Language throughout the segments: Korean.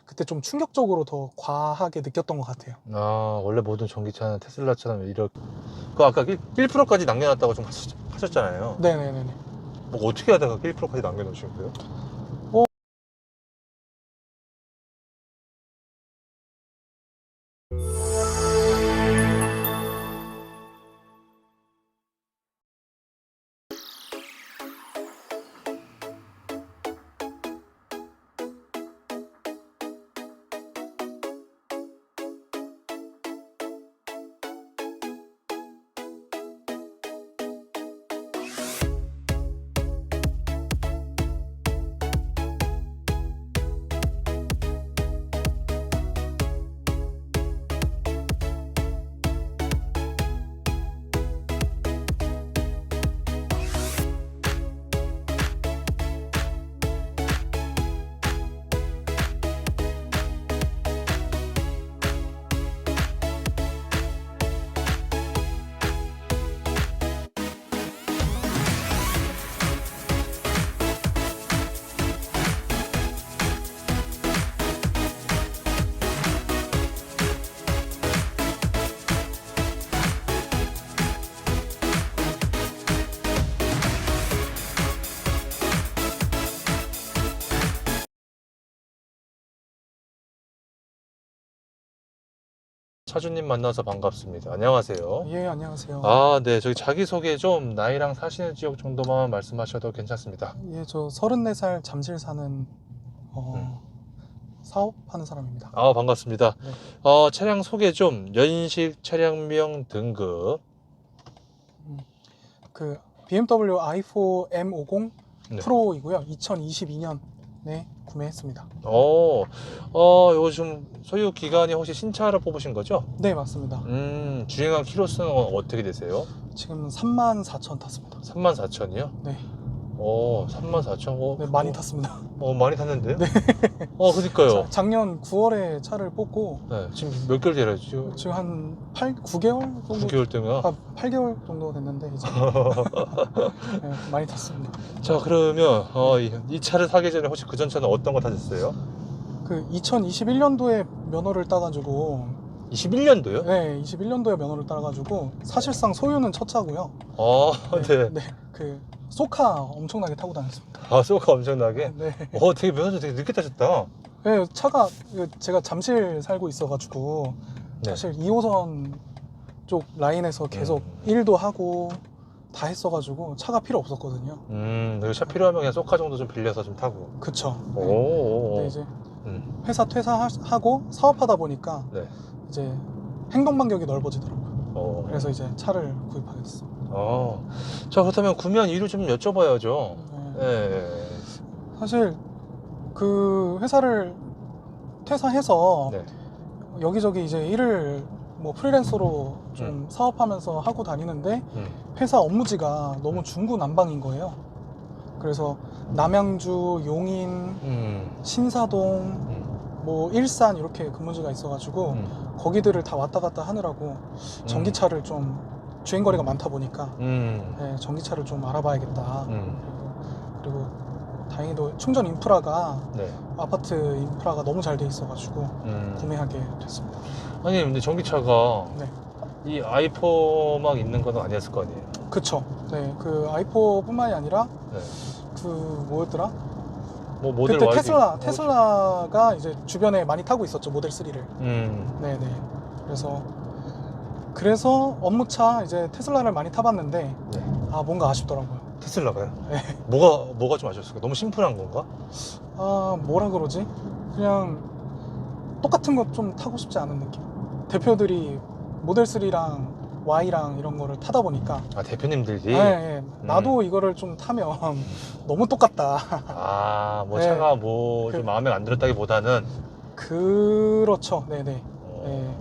그때 좀 충격적으로 더 과하게 느꼈던 것 같아요. 아, 원래 모든 전기차는 테슬라처럼 그 아까 1%까지 남겨놨다고 좀 하셨잖아요. 네네네네. 뭐 어떻게 하다가 1%까지 남겨놓으신 거예요? 차주님 만나서 반갑습니다. 안녕하세요. 예, 안녕하세요. 아, 네. 저기 자기소개 좀 나이랑 사시는 지역 정도만 말씀하셔도 괜찮습니다. 예, 저 34살 잠실 사는 사업하는 사람입니다. 아, 반갑습니다. 네. 차량 소개 좀, 연식, 차량명, 등급. 그 BMW i4 M50 네. 프로이고요. 2022년에 구매했습니다. 요거 좀 소유 기간이 혹시 신차를 뽑으신 거죠? 네, 맞습니다. 주행한 키로수는 어떻게 되세요? 지금 34,000 탔습니다. 34,000이요? 네. 34,000. 네, 많이 탔습니다. 많이 탔는데요? 네. 그니까요. 작년 9월에 차를 뽑고 네, 지금 몇 개월 되었죠? 지금 한 9개월 정도? 9개월 때문에. 8개월 정도 됐는데 이제 네, 많이 탔습니다. 자, 그러면 이 차를 사기 전에 혹시 그 전 차는 어떤 거 타셨어요? 그 2021년도에 면허를 따가지고 21년도요? 네, 21년도에 면허를 따가지고 사실상 소유는 첫 차고요. 네. 네, 그 소카 엄청나게 타고 다녔습니다. 아, 쏘가 엄청나게? 네. 되게 면허도 되게 늦게 타셨다. 네, 차가 제가 잠실 살고 있어가지고 네. 사실 2호선 쪽 라인에서 계속 일도 하고 다 했어가지고 차가 필요 없었거든요. 그리고 차 필요하면 그냥 쏘카 정도 좀 빌려서 좀 타고. 그쵸. 네. 오. 근데 이제 음. 회사 퇴사하고 사업하다 보니까 네. 이제 행동 반경이 넓어지더라고요. 그래서 이제 차를 구입하게 됐어요. 자, 그렇다면 구매한 이유 좀 여쭤봐야죠. 네. 사실 그 회사를 퇴사해서 네. 여기저기 이제 일을 뭐 프리랜서로 좀 사업하면서 하고 다니는데 음. 회사 업무지가 너무 중구난방인 거예요. 그래서 남양주, 용인, 신사동, 뭐 일산 이렇게 근무지가 있어가지고 거기들을 다 왔다 갔다 하느라고 전기차를 좀 주행거리가 많다 보니까 네, 전기차를 좀 알아봐야겠다. 그리고 다행히도 충전 인프라가 네. 아파트 인프라가 너무 잘 돼 있어가지고 구매하게 됐습니다. 아니, 근데 전기차가 네, 이 i4막 있는 건 아니었을 거 아니에요? 그쵸. 네, 그 i4뿐만이 아니라 네. 그 뭐였더라? 뭐 모델 그때 Y도 테슬라가 이제 주변에 많이 타고 있었죠, 모델 3를. 네네. 그래서 업무차 이제 테슬라를 많이 타봤는데 네. 뭔가 아쉽더라고요. 테슬라가요? 네. 뭐가 좀 아쉬웠을까? 너무 심플한 건가? 뭐라 그러지? 그냥 똑같은 것 좀 타고 싶지 않은 느낌. 대표들이 모델 3랑 Y랑 이런 거를 타다 보니까 대표님들이? 네, 나도 이거를 좀 타면 너무 똑같다. 뭐 네. 차가 뭐 좀 마음에 안 들었다기보다는. 그렇죠. 네네. 네.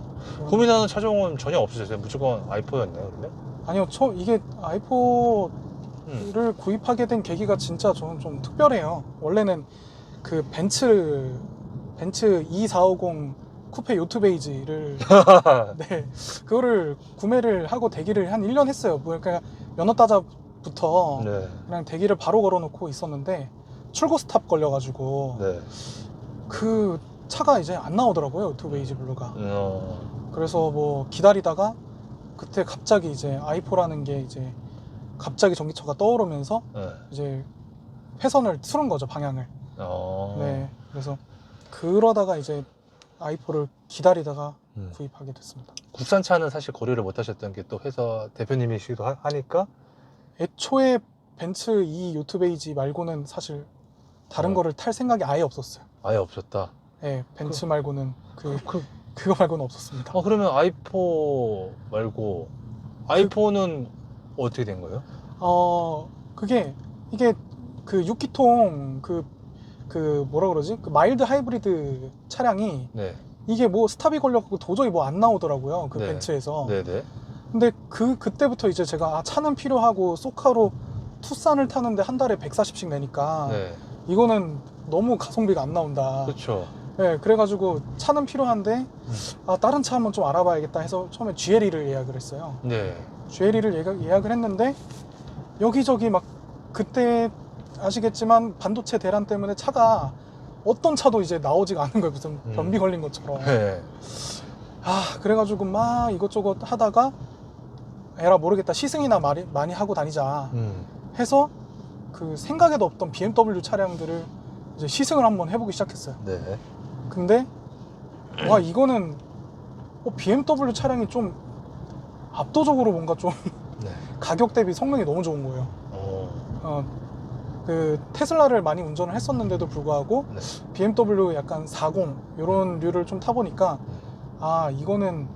고민하는 차종은 전혀 없으셨어요? 무조건 i4였나요, 그러면? 아니요, 이게 i4를 구입하게 된 계기가 진짜 저는 좀 특별해요. 원래는 그 벤츠 E450 쿠페 요트 베이지를 네, 그거를 구매를 하고 대기를 한 1년 했어요. 그러니까 면허 따자부터 네. 그냥 대기를 바로 걸어놓고 있었는데 출고 스탑 걸려가지고 네. 그 차가 이제 안 나오더라고요, 투베이지 블루가. 그래서 뭐 기다리다가 그때 갑자기 이제 i4라는 게 이제 갑자기 전기차가 떠오르면서 이제 회선을 틀은 거죠, 방향을. 네, 그래서 그러다가 이제 i4를 기다리다가 구입하게 됐습니다. 국산차는 사실 고려를 못 하셨던 게 또 회사 대표님이시기도 하니까 애초에 벤츠 이 요트베이지 말고는 사실 다른 거를 탈 생각이 아예 없었어요. 아예 없었다. 네, 벤츠 말고는 그거 말고는 없었습니다. 그러면 i4 말고 i4는 어떻게 된 거예요? 이게 그 6기통 그 뭐라 그러지? 그 마일드 하이브리드 차량이 네. 이게 뭐 스탑이 걸려갖고 도저히 뭐 안 나오더라고요. 그 네. 벤츠에서. 네네. 근데 그때부터 이제 제가 차는 필요하고 소카로 투싼을 타는데 한 달에 140씩 내니까 네. 이거는 너무 가성비가 안 나온다. 그렇죠. 네, 그래가지고 차는 필요한데 다른 차 한번 좀 알아봐야겠다 해서 처음에 GLE를 예약을 했어요. 네. GLE를 예약을 했는데 여기저기 막 그때 아시겠지만 반도체 대란 때문에 차가 어떤 차도 이제 나오지가 않은 거예요. 무슨 변비 걸린 것처럼. 네. 그래가지고 막 이것저것 하다가 에라 모르겠다, 시승이나 많이 하고 다니자 해서 그 생각에도 없던 BMW 차량들을 이제 시승을 한번 해보기 시작했어요. 네. 근데 와, 이거는 BMW 차량이 좀 압도적으로 뭔가 좀 네. 가격 대비 성능이 너무 좋은 거예요. 그 테슬라를 많이 운전을 했었는데도 불구하고 네. BMW 약간 40 이런 류를 좀 타보니까 이거는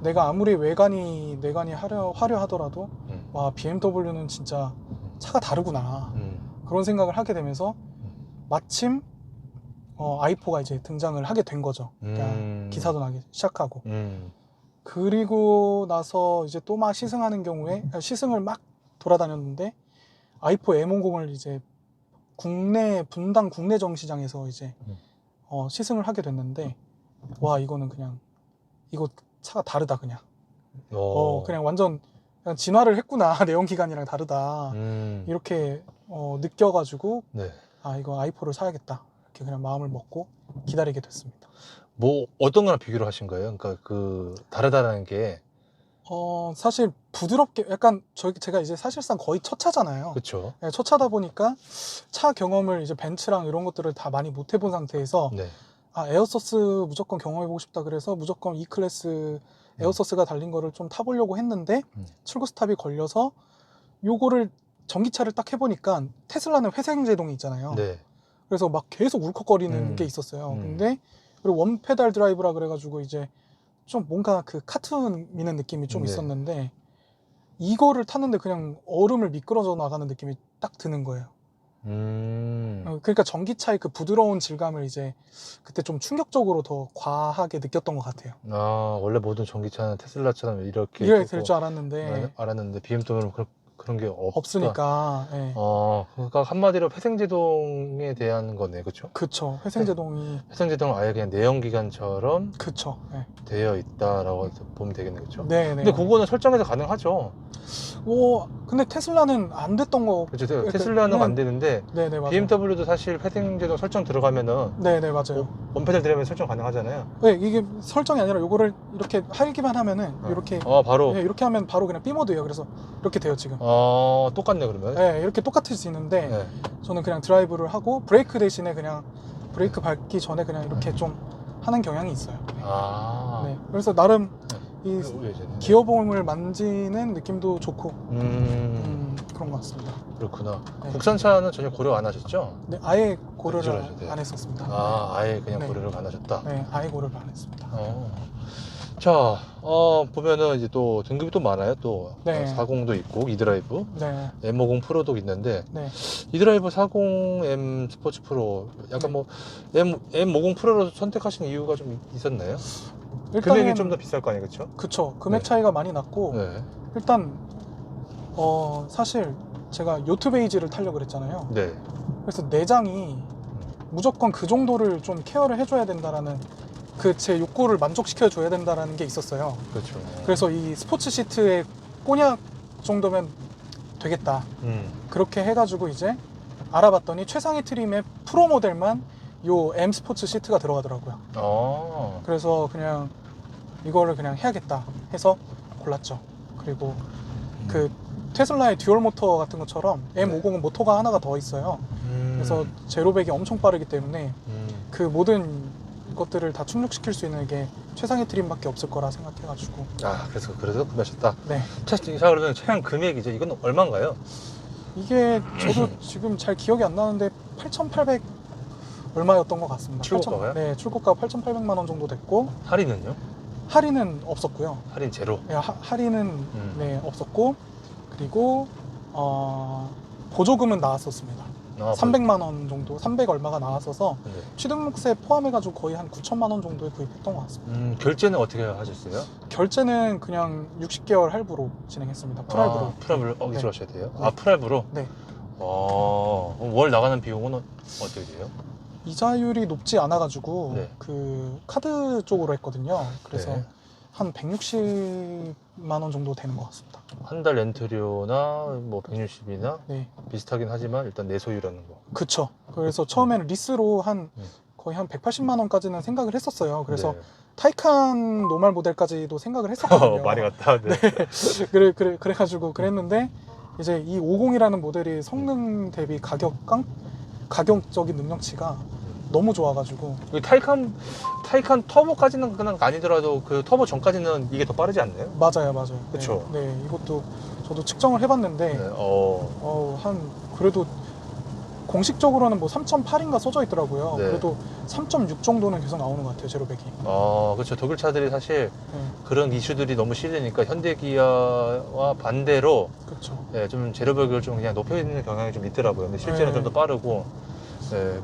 내가 아무리 내관이 화려하더라도 와, BMW는 진짜 차가 다르구나 그런 생각을 하게 되면서 마침 i4가 이제 등장을 하게 된 거죠. 그러니까 기사도 나기 시작하고 그리고 나서 이제 또 막 시승하는 경우에 시승을 막 돌아다녔는데 i4 M50을 이제 분당 국내 정시장에서 이제 시승을 하게 됐는데 와, 이거는 그냥 이거 차가 다르다. 그냥 그냥 완전 그냥 진화를 했구나. 내연기관이랑 다르다. 이렇게 느껴가지고 네. 이거 i4를 사야겠다 이렇게 그냥 마음을 먹고 기다리게 됐습니다. 뭐 어떤 거랑 비교를 하신 거예요? 그러니까 그 다르다라는 게 사실 부드럽게 약간 제가 이제 사실상 거의 첫 차잖아요. 그렇죠. 네, 첫 차다 보니까 차 경험을 이제 벤츠랑 이런 것들을 다 많이 못 해본 상태에서 네. 에어서스 무조건 경험해보고 싶다 그래서 무조건 E클래스 에어서스가 달린 거를 좀 타보려고 했는데 출고 스탑이 걸려서 요거를 전기차를 딱 해보니까 테슬라는 회생제동이 있잖아요. 네. 그래서 막 계속 울컥거리는 게 있었어요. 근데 그리고 원페달 드라이브라 그래가지고 이제 좀 뭔가 그 카툰 미는 느낌이 좀 네. 있었는데 이거를 탔는데 그냥 얼음을 미끄러져 나가는 느낌이 딱 드는 거예요. 그러니까 전기차의 그 부드러운 질감을 이제 그때 좀 충격적으로 더 과하게 느꼈던 것 같아요. 원래 모든 전기차는 테슬라처럼 이렇게 될 줄 알았는데 BMW는 그런 게 없으니까. 네. 그러니까 한마디로 회생제동에 대한 거네, 그렇죠? 그쵸. 회생제동이 회생제동은 아예 그냥 내연기관처럼 그쵸. 네. 되어 있다라고 보면 되겠네, 그렇죠? 네. 근데 그거는 설정해서 가능하죠. 근데 테슬라는 안 됐던 거. 그렇죠. 테슬라는 안 되는데 네네, 맞아요. BMW도 사실 회생제동 설정 들어가면은 네네, 맞아요. 원페달 들어가면 설정 가능하잖아요. 네, 이게 설정이 아니라 요거를 이렇게 할기만 하면은 이렇게 바로 이렇게 하면 바로 그냥 B 모드예요. 그래서 이렇게 돼요 지금. 똑같네 그러면. 네, 이렇게 똑같을 수 있는데 네. 저는 그냥 드라이브를 하고 브레이크 대신에 그냥 브레이크 밟기 전에 그냥 이렇게 좀 하는 경향이 있어요. 네, 그래서 나름 이 기어봉을 만지는 느낌도 좋고 그런 것 같습니다. 그렇구나. 네. 국산차는 전혀 고려 안 하셨죠? 네, 아예 고려를 네. 안 했었습니다. 아예 그냥 네. 고려를 안 하셨다. 네, 아예 고려를 안 했습니다. 자, 보면은 이제 또 등급이 또 많아요. 또 네. 40도 있고 이드라이브, 네, M50 프로도 있는데 네. 이드라이브 40M 스포츠 프로 약간 뭐 M50 프로로 선택하신 이유가 좀 있었나요? 금액이 좀 더 비쌀 거 아니에요, 그렇죠? 그쵸. 금액 네. 차이가 많이 났고 네. 일단 사실 제가 요트 베이지를 타려고 그랬잖아요. 네. 그래서 내장이 무조건 그 정도를 좀 케어를 해줘야 된다라는 제 욕구를 만족시켜 줘야 된다라는 게 있었어요. 그렇죠. 그래서 이 스포츠 시트에 꼬냑 정도면 되겠다. 그렇게 해가지고 이제 알아봤더니 최상위 트림의 프로 모델만 요 M 스포츠 시트가 들어가더라고요. 그래서 그냥 이거를 그냥 해야겠다 해서 골랐죠. 그리고 그 테슬라의 듀얼 모터 같은 것처럼 M50은 모터가 하나가 더 있어요. 그래서 제로백이 엄청 빠르기 때문에 그 모든 것들을 다 충족시킬 수 있는 게 최상의 트림밖에 없을 거라 생각해가지고. 그래서 구매하셨다. 네. 자, 그러면 차량 금액이죠. 이건 얼마인가요? 이게 저도 지금 잘 기억이 안 나는데 8,800 얼마였던 것 같습니다. 출고가요? 네, 출고가 8,800만 원 정도 됐고 할인은요? 할인은 없었고요. 할인 제로. 네, 할인은 네, 없었고 그리고 보조금은 나왔었습니다. 300만 원 정도, 300 얼마가 나왔어서 네. 취등록세 포함해가지고 거의 한 9천만 원 정도에 구입했던 것 같습니다. 결제는 어떻게 하셨어요? 결제는 그냥 60개월 할부로 진행했습니다. 풀할부로. 풀할부로 네. 기술하셔야 돼요. 네. 풀할부로? 네. 월 나가는 비용은 어떻게 돼요? 이자율이 높지 않아가지고 네. 그 카드 쪽으로 했거든요. 그래서 네. 한 160만 원 정도 되는 것 같습니다. 한 달 렌트료나 뭐 160이나 네, 비슷하긴 하지만 일단 내소유라는 거. 그쵸. 그래서 처음에는 리스로 한 네. 거의 한 180만 원까지는 생각을 했었어요. 그래서 네. 타이칸 노말 모델까지도 생각을 했었거든요. 많이 갔다. 네. 그래가지고 그랬는데 이제 이 50이라는 모델이 성능 대비 가격적인 능력치가 너무 좋아가지고. 그 타이칸 터보까지는 그냥 아니더라도 그 터보 전까지는 이게 더 빠르지 않나요? 맞아요. 그쵸. 네, 이것도 저도 측정을 해봤는데 네. 한 그래도 공식적으로는 뭐 3.8인가 써져 있더라고요. 네. 그래도 3.6 정도는 계속 나오는 것 같아요, 제로백이. 그렇죠. 독일 차들이 사실 네, 그런 이슈들이 너무 실리니까 현대 기아와 반대로 그렇죠. 좀 제로백을 좀 그냥 높여 있는 경향이 좀 있더라고요. 근데 실제는 네. 좀 더 빠르고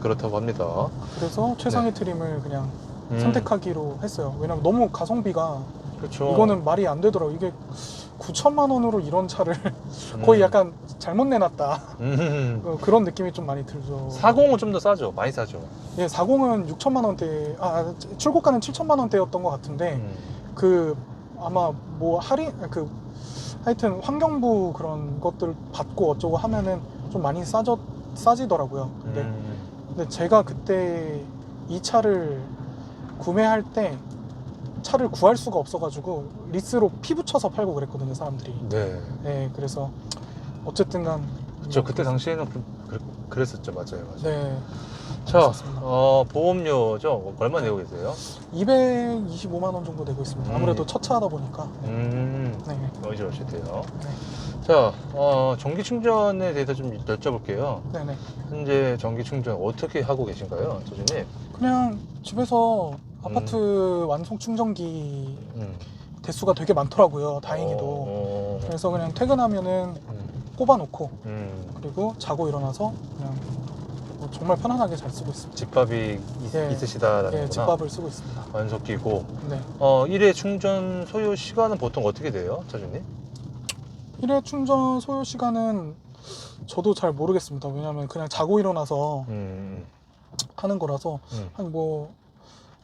그렇다고 합니다. 그래서 최상의 트림을 그냥 선택하기로 했어요. 왜냐면 너무 가성비가 그렇죠. 이거는 말이 안 되더라고요. 이게 9천만 원으로 이런 차를 거의 약간 잘못 내놨다. 그런 느낌이 좀 많이 들죠. 40은 좀 더 싸죠. 많이 싸죠. 예, 40은 6천만 원대, 출고가는 7천만 원대였던 것 같은데, 그 아마 뭐 하여튼 환경부 그런 것들 받고 어쩌고 하면은 좀 많이 싸지더라고요. 근데 제가 그때 이 차를 구매할 때 차를 구할 수가 없어가지고 리스로 피 붙여서 팔고 그랬거든요, 사람들이. 네. 네, 그래서 어쨌든 간. 그렇죠. 그때 당시에는 그랬었죠. 맞아요. 네. 자, 그렇습니다. 보험료죠. 얼마 내고 계세요? 225만 원 정도 내고 있습니다. 아무래도 첫 차다 보니까. 네. 어디로 하셔야 돼요? 네. 자, 전기 충전에 대해서 좀 여쭤볼게요. 네네. 현재 전기 충전 어떻게 하고 계신가요, 조준님? 그냥 집에서 아파트 완송 충전기 음. 대수가 되게 많더라고요. 다행히도. 그래서 그냥 퇴근하면은 꼽아놓고 그리고 자고 일어나서 그냥 뭐 정말 편안하게 잘 쓰고 있습니다. 집밥이 있으시다라는 네, 거구나. 집밥을 쓰고 있습니다. 완속기고. 네. 1회 충전 소요 시간은 보통 어떻게 돼요, 차주님? 1회 충전 소요 시간은 저도 잘 모르겠습니다. 왜냐하면 그냥 자고 일어나서 하는 거라서 한 뭐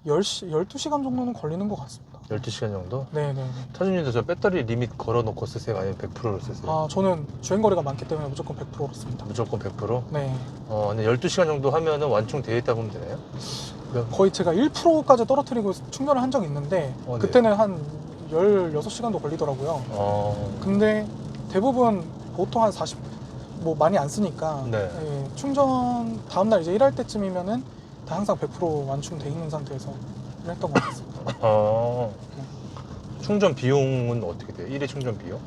12시간 정도는 걸리는 것 같습니다. 12시간 정도? 네네네. 차주님도 저 배터리 리밋 걸어놓고 쓰세요? 아니면 100%로 쓰세요? 저는 주행거리가 많기 때문에 무조건 100%로 씁니다. 무조건 100%? 네. 근데 12시간 정도 하면은 완충되어 있다 보면 되나요? 거의 제가 1%까지 떨어뜨리고 충전을 한 적이 있는데 네. 그때는 한 16시간도 걸리더라고요. 근데 대부분 보통 한 40, 뭐 많이 안 쓰니까 네. 예, 충전 다음날 이제 일할 때쯤이면은 다 항상 100% 완충돼 있는 상태에서 일했던 것 같습니다. 충전 비용은 어떻게 돼요? 1회 충전 비용?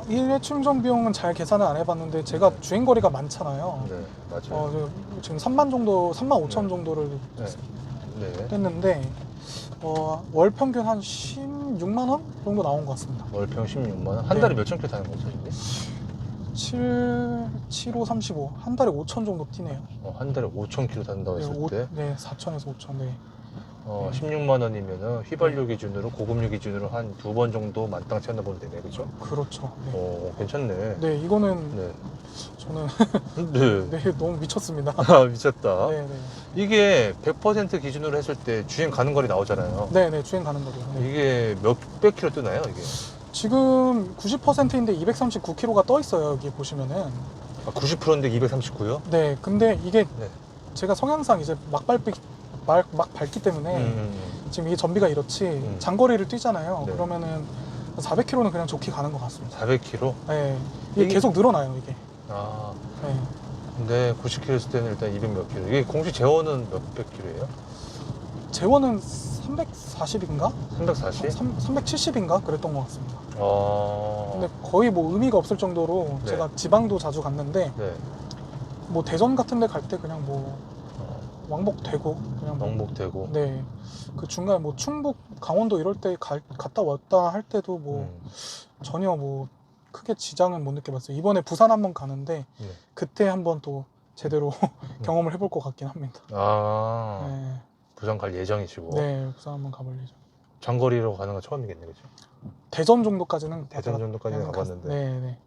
1회 충전 비용은 잘 계산을 안 해봤는데 제가 주행거리가 많잖아요. 네, 맞아요. 지금 3만 정도, 3만 5천 네. 정도를 네. 했는데 월 평균 한 16만 원 정도 나온 것 같습니다. 월평 16만 원? 한 네. 달에 몇천 킬로 타는 거죠? 7, 5, 35. 한 달에 5천 정도 뛰네요. 한 달에 5천 킬로 탄다고 했을 때? 네, 4천에서 5천. 네. 16만 원이면은 휘발유 기준으로 고급류 기준으로 한 2번 정도 만땅 채웠나 보면 되네, 그죠? 그렇죠. 네. 괜찮네. 네, 이거는 네. 저는 네. 네, 너무 미쳤습니다. 미쳤다. 네, 네. 이게 100% 기준으로 했을 때 주행 가는 거리 나오잖아요. 네, 네, 주행 가는 거리요. 네. 이게 몇백 킬로 뜨나요, 이게? 지금 90%인데 239km가 떠 있어요. 여기 보시면은. 90%인데 239요? 네, 근데 이게 네. 제가 성향상 이제 막 밟기 때문에 지금 이게 전비가 이렇지 장거리를 뛰잖아요. 네. 그러면은 400km는 그냥 좋게 가는 것 같습니다. 400km? 네, 이게 계속 늘어나요 이게. 아, 네. 근데 90km 했을 때는 일단 200 몇 킬로. 이게 공식 제원은 몇백 킬로예요? 재원은 340인가? 340? 370인가? 그랬던 것 같습니다. 아, 근데 거의 뭐 의미가 없을 정도로 네. 제가 지방도 자주 갔는데 네. 뭐 대전 같은 데 갈 때 그냥 뭐 어, 왕복되고 그냥 뭐 왕복되고. 네. 그 중간에 뭐 충북, 강원도 이럴 때 갔다 왔다 할 때도 뭐 전혀 뭐 크게 지장은 못 느껴봤어요. 이번에 부산 한번 가는데 네. 그때 한번 또 제대로 경험을 해볼 것 같긴 합니다. 아, 네. 부산 갈 예정이시고. 네, 부산 한번 가볼 예정. 장거리로 가는 건 처음이겠네, 그죠? 대전 정도까지는 대전 정도까지는 가봤는데. 네, 네.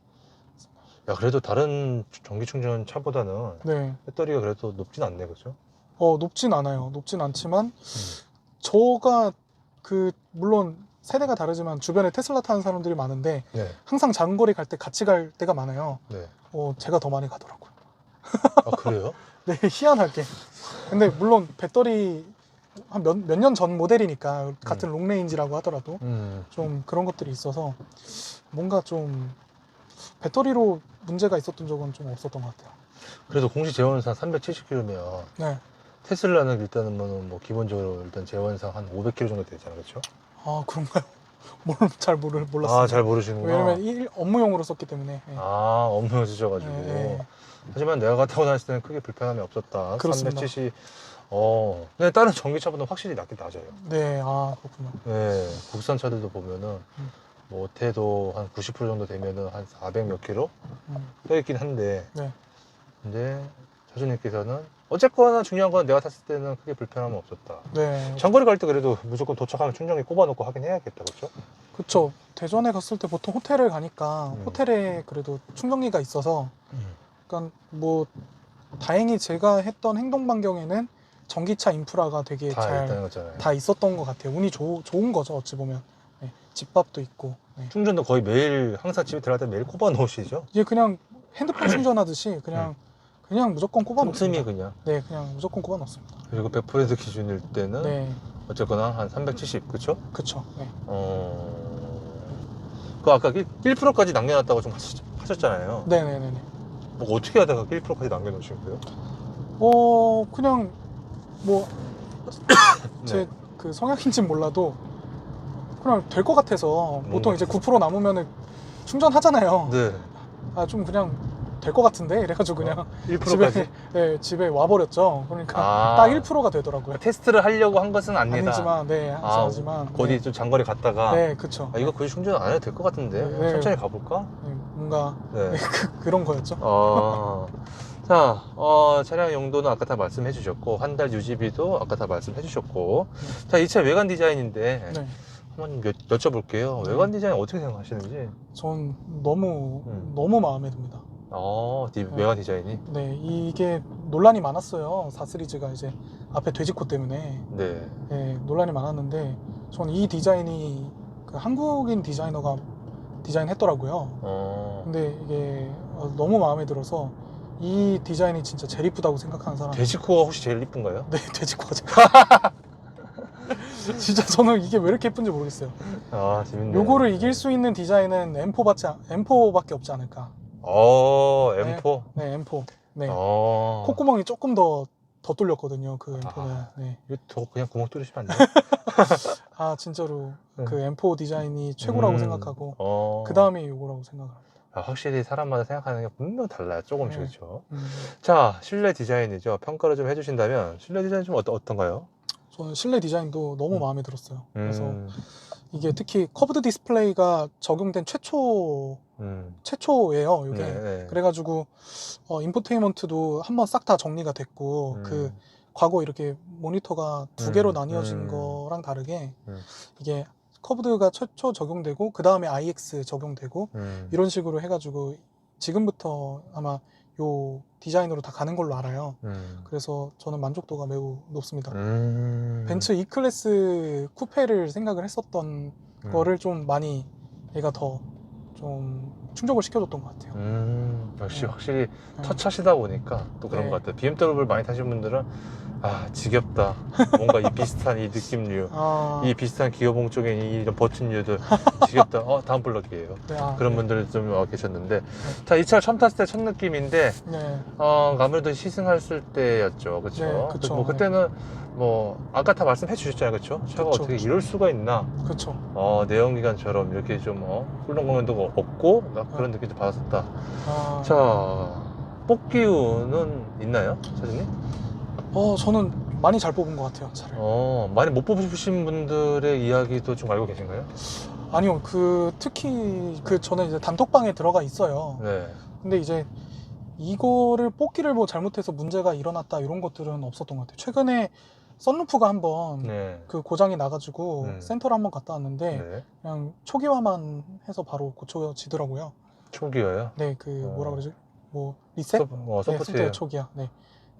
야, 그래도 다른 전기 충전 차보다는 네. 배터리가 그래도 높진 않네, 그죠? 높진 않아요. 높진 않지만 저가 물론 세대가 다르지만 주변에 테슬라 타는 사람들이 많은데 네. 항상 장거리 갈 때 같이 갈 때가 많아요. 네. 제가 더 많이 가더라고요. 아, 그래요? 네, 희한하게. 근데 물론 배터리 한 몇 년 전 모델이니까 같은 롱레인지라고 하더라도 좀 그런 것들이 있어서 뭔가 좀 배터리로 문제가 있었던 적은 좀 없었던 것 같아요. 그래도 공식 제원상 370km면 네. 테슬라는 일단은 뭐 기본적으로 일단 제원상 한 500km 정도 되잖아요, 그렇죠? 아, 그런가요? 잘 몰랐어요. 아, 잘 모르시는구나. 왜냐면 업무용으로 썼기 때문에. 네. 아, 업무용 쓰셔가지고. 네. 하지만 내가 타고 다녔을 때는 크게 불편함이 없었다. 그렇습니다. 370. 근데 다른 전기차보다 확실히 낮긴 낮아요. 네, 아, 그렇구나. 네, 국산 차들도 보면은 뭐 못해도 한 90% 정도 되면은 한 400 몇 킬로 떠 있긴 한데. 네. 근데 차주님께서는 어쨌거나 중요한 건 내가 탔을 때는 크게 불편함은 없었다. 네. 장거리 갈 때 그래도 무조건 도착하면 충전기 꼽아놓고 하긴 해야겠다, 그렇죠? 그쵸. 대전에 갔을 때 보통 호텔을 가니까 호텔에 그래도 충전기가 있어서 그러니까 뭐 다행히 제가 했던 행동 반경에는 전기차 인프라가 되게 다 잘 있다는 거잖아요. 다 있었던 것 같아요. 운이 좋은 거죠, 어찌 보면. 네. 집밥도 있고. 네. 충전도 거의 매일 항상 집에 들어갈 때 매일 꼽아 놓으시죠? 이게 그냥 핸드폰 충전하듯이 그냥 무조건 꼽아 틈틈이 놓습니다. 그냥. 네, 그냥 무조건 꼽아 놓습니다. 그리고 100% 기준일 때는 네, 어쨌거나 한 370, 그쵸? 그쵸. 네. 그 아까 1%까지 남겨놨다고 좀 하셨잖아요. 네네네네. 뭐 어떻게 하다가 1%까지 남겨놓으신 거예요? 그냥 뭐 제 네. 그 성향인지는 몰라도 그냥 될 것 같아서 보통 이제 9% 남으면은 충전하잖아요. 네. 아, 좀 그냥 될 것 같은데 이래가지고 그냥 1%까지? 집에 와버렸죠. 그러니까 아. 딱 1%가 되더라고요. 테스트를 하려고 한 것은 아니다. 아니지만 네, 하지만 어디 네. 좀 장거리 갔다가 네, 그쵸. 이거 굳이 충전 안 해도 될 것 같은데 네. 천천히 가볼까? 네, 뭔가 네. 그런 거였죠. 자, 차량 용도는 아까 다 말씀해 주셨고, 한 달 유지비도 아까 다 말씀해 주셨고, 자, 이 차 외관 디자인인데, 네. 한번 여쭤볼게요. 네. 외관 디자인 어떻게 생각하시는지? 전 너무 마음에 듭니다. 외관 디자인이? 네, 이게 논란이 많았어요. 4 시리즈가 이제 앞에 돼지코 때문에 네. 네, 논란이 많았는데, 저는 이 디자인이 그 한국인 디자이너가 디자인했더라고요. 근데 이게 너무 마음에 들어서 이 디자인이 진짜 제일 이쁘다고 생각하는 사람. 돼지코가 혹시 제일 이쁜가요? 네, 돼지코가 진짜 저는 이게 왜 이렇게 예쁜지 모르겠어요. 재밌네. 요거를 이길 수 있는 디자인은 M4밖에 없지 않을까. M4? 네, M4. 네. 어. 콧구멍이 조금 더 뚫렸거든요, 그 M4는. 네. 이거 더 그냥 구멍 뚫으시면 안 돼요? 진짜로 네. 그 M4 디자인이 최고라고 생각하고 그 다음에 요거라고 생각합니다. 확실히 사람마다 생각하는 게 분명 달라요. 조금씩. 네. 그렇죠. 자, 실내 디자인이죠. 평가를 좀 해주신다면 실내 디자인 좀 어떤가요? 저는 실내 디자인도 너무 마음에 들었어요. 그래서 음. 이게 특히 커브드 디스플레이가 적용된 최초예요, 이게. 네. 그래가지고 인포테인먼트도 한번 싹 다 정리가 됐고 그 과거 이렇게 모니터가 두 개로 나뉘어진 거랑 다르게 이게 커브드가 최초 적용되고 그 다음에 IX 적용되고 이런 식으로 해가지고 지금부터 아마 요 디자인으로 다 가는 걸로 알아요. 그래서 저는 만족도가 매우 높습니다. 벤츠 E클래스 쿠페를 생각을 했었던 거를 좀 많이 얘가 더 좀 충족을 시켜줬던 것 같아요. 역시 네. 확실히 네. 터치하시다 보니까 또 그런 네. 것 같아요. BMW를 많이 타신 분들은 아 지겹다. 뭔가 이 비슷한 이 느낌류, 이 비슷한 기어봉 쪽에 이런 버튼류들 지겹다. 다음 블럭이에요. 네, 그런 네. 분들 좀 계셨는데, 자, 이 차를 처음 탔을 때 첫 느낌인데, 네, 아무래도 시승했을 때였죠, 그렇죠? 네, 그쵸. 뭐 그때는 뭐 아까 다 말씀해 주셨잖아요, 그렇죠? 차가 그쵸, 어떻게 그쵸. 이럴 수가 있나? 그쵸. 내연기관처럼 이렇게 좀 훌렁 공연도 없고 막 그런 네. 느낌도 받았었다. 아, 자, 뽑기운은 있나요, 사장님? 저는 많이 잘 뽑은 것 같아요, 차를. 많이 못 뽑으신 분들의 이야기도 좀 알고 계신가요? 아니요, 특히 저는 이제 단톡방에 들어가 있어요. 네. 근데 이제 이거를 뽑기를 뭐 잘못해서 문제가 일어났다 이런 것들은 없었던 것 같아요. 최근에 썬루프가 한번 네. 그 고장이 나가지고 센터를 한번 갔다 왔는데 네. 그냥 초기화만 해서 바로 고쳐지더라고요. 초기화요? 네, 뭐라 그러지? 뭐 리셋? 네, 소프트웨어. 소프트웨어 초기화. 네.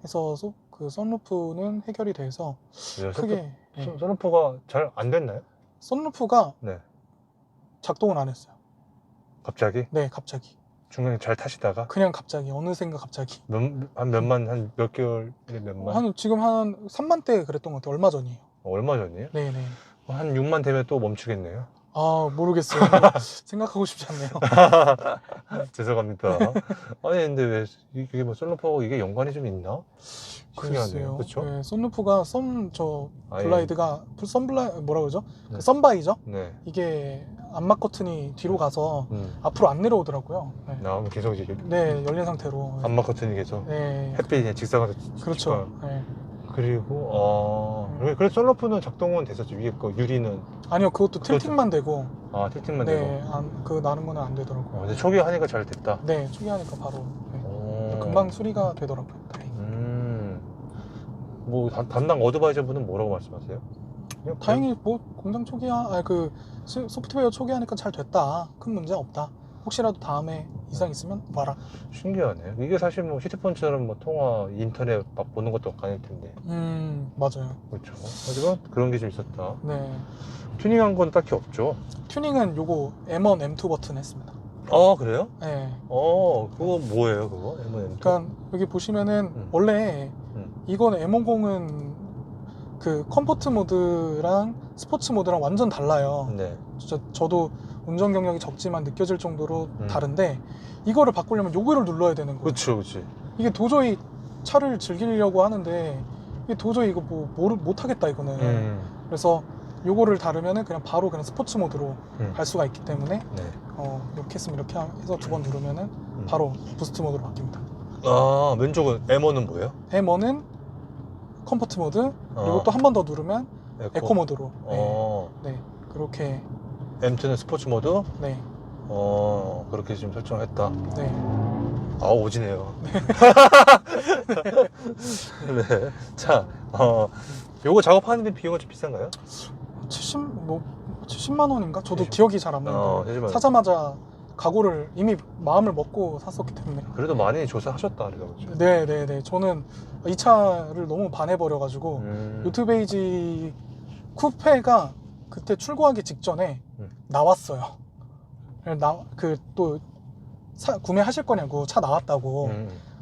그래서 그 썬루프는 해결이 돼서 크게 네. 썬루프가 잘 안 됐나요? 썬루프가 네. 작동을 안 했어요. 갑자기? 네, 갑자기. 중간에 잘 타시다가? 그냥 갑자기 어느샌가 갑자기. 한 몇 개월에 몇만? 지금 한 3만 대 그랬던 것 같아요. 얼마 전이에요. 얼마 전이에요? 네네. 한 6만 되면 또 멈추겠네요. 모르겠어요. 생각하고 싶지 않네요. 죄송합니다. 아니 근데 왜 이게 뭐 썬루프하고 이게 연관이 좀 있나? 글쎄요. 그렇죠? 네, 썬루프가 블라이드가 뭐라 그러죠? 네. 그 썬바이죠? 네. 이게 암막 커튼이 뒤로 가서 음. 앞으로 안 내려오더라고요. 네. 나오면 계속 이제 네, 열린 상태로. 암막 커튼이 계속 네. 햇빛이 그냥 직사광선 그렇죠. 네. 그리고 그래서 썬루프는 작동은 됐었죠. 위에 거 유리는. 아니요, 그것도 틸팅만 되고. 틸팅만 되고. 네, 나는 거는 안 되더라고요. 근데 초기화하니까 잘 됐다. 네, 초기화하니까 바로 금방 수리가 되더라고요. 다행히. 뭐 담당 어드바이저 분은 뭐라고 말씀하세요? 다행히 뭐 공장 초기화, 소프트웨어 초기화하니까 잘 됐다. 큰 문제 없다. 혹시라도 다음에 이상 있으면 와라. 신기하네요. 이게 사실 뭐 휴대폰처럼 뭐 통화, 인터넷 막 보는 것도 아닐 텐데. 맞아요. 그렇죠. 하지만 그런 게 좀 있었다. 네. 튜닝한 건 딱히 없죠. 튜닝은 요거 M1, M2 버튼 했습니다. 그래요? 네. 그거 뭐예요, 그거? M1, M2? 그러니까 여기 보시면은 원래 이건 M50은 그 컴포트 모드랑 스포츠 모드랑 완전 달라요. 네. 저도 운전 경력이 적지만 느껴질 정도로 다른데 이거를 바꾸려면 요거를 눌러야 되는 거예요. 그렇죠. 이게 도저히 차를 즐기려고 하는데 이게 도저히 이거 못 하겠다 이거는. 그래서 요거를 다르면은 그냥 바로 스포츠 모드로 갈 수가 있기 때문에 네. 이렇게 했으면 이렇게 해서 두 번 누르면은 바로 부스트 모드로 바뀝니다. 왼쪽은 M1은 뭐예요? M1은 컴포트 모드, 그리고 또 한 번 더 누르면 에코 모드로. 네. 그렇게. M2는 스포츠 모드? 네. 그렇게 지금 설정을 했다. 네. 오지네요. 네. 자, 요거 작업하는데 비용은 좀 비싼가요? 70만 원인가? 저도 기억이 잘 안 나는데 사자마자 각오를 이미 마음을 먹고 샀었기 때문에. 그래도 많이 조사하셨다 그래서 그렇죠. 네네네. 저는 이 차를 너무 반해버려가지고 요트베이지 쿠페가 그때 출고하기 직전에 나왔어요. 또 구매하실 거냐고, 차 나왔다고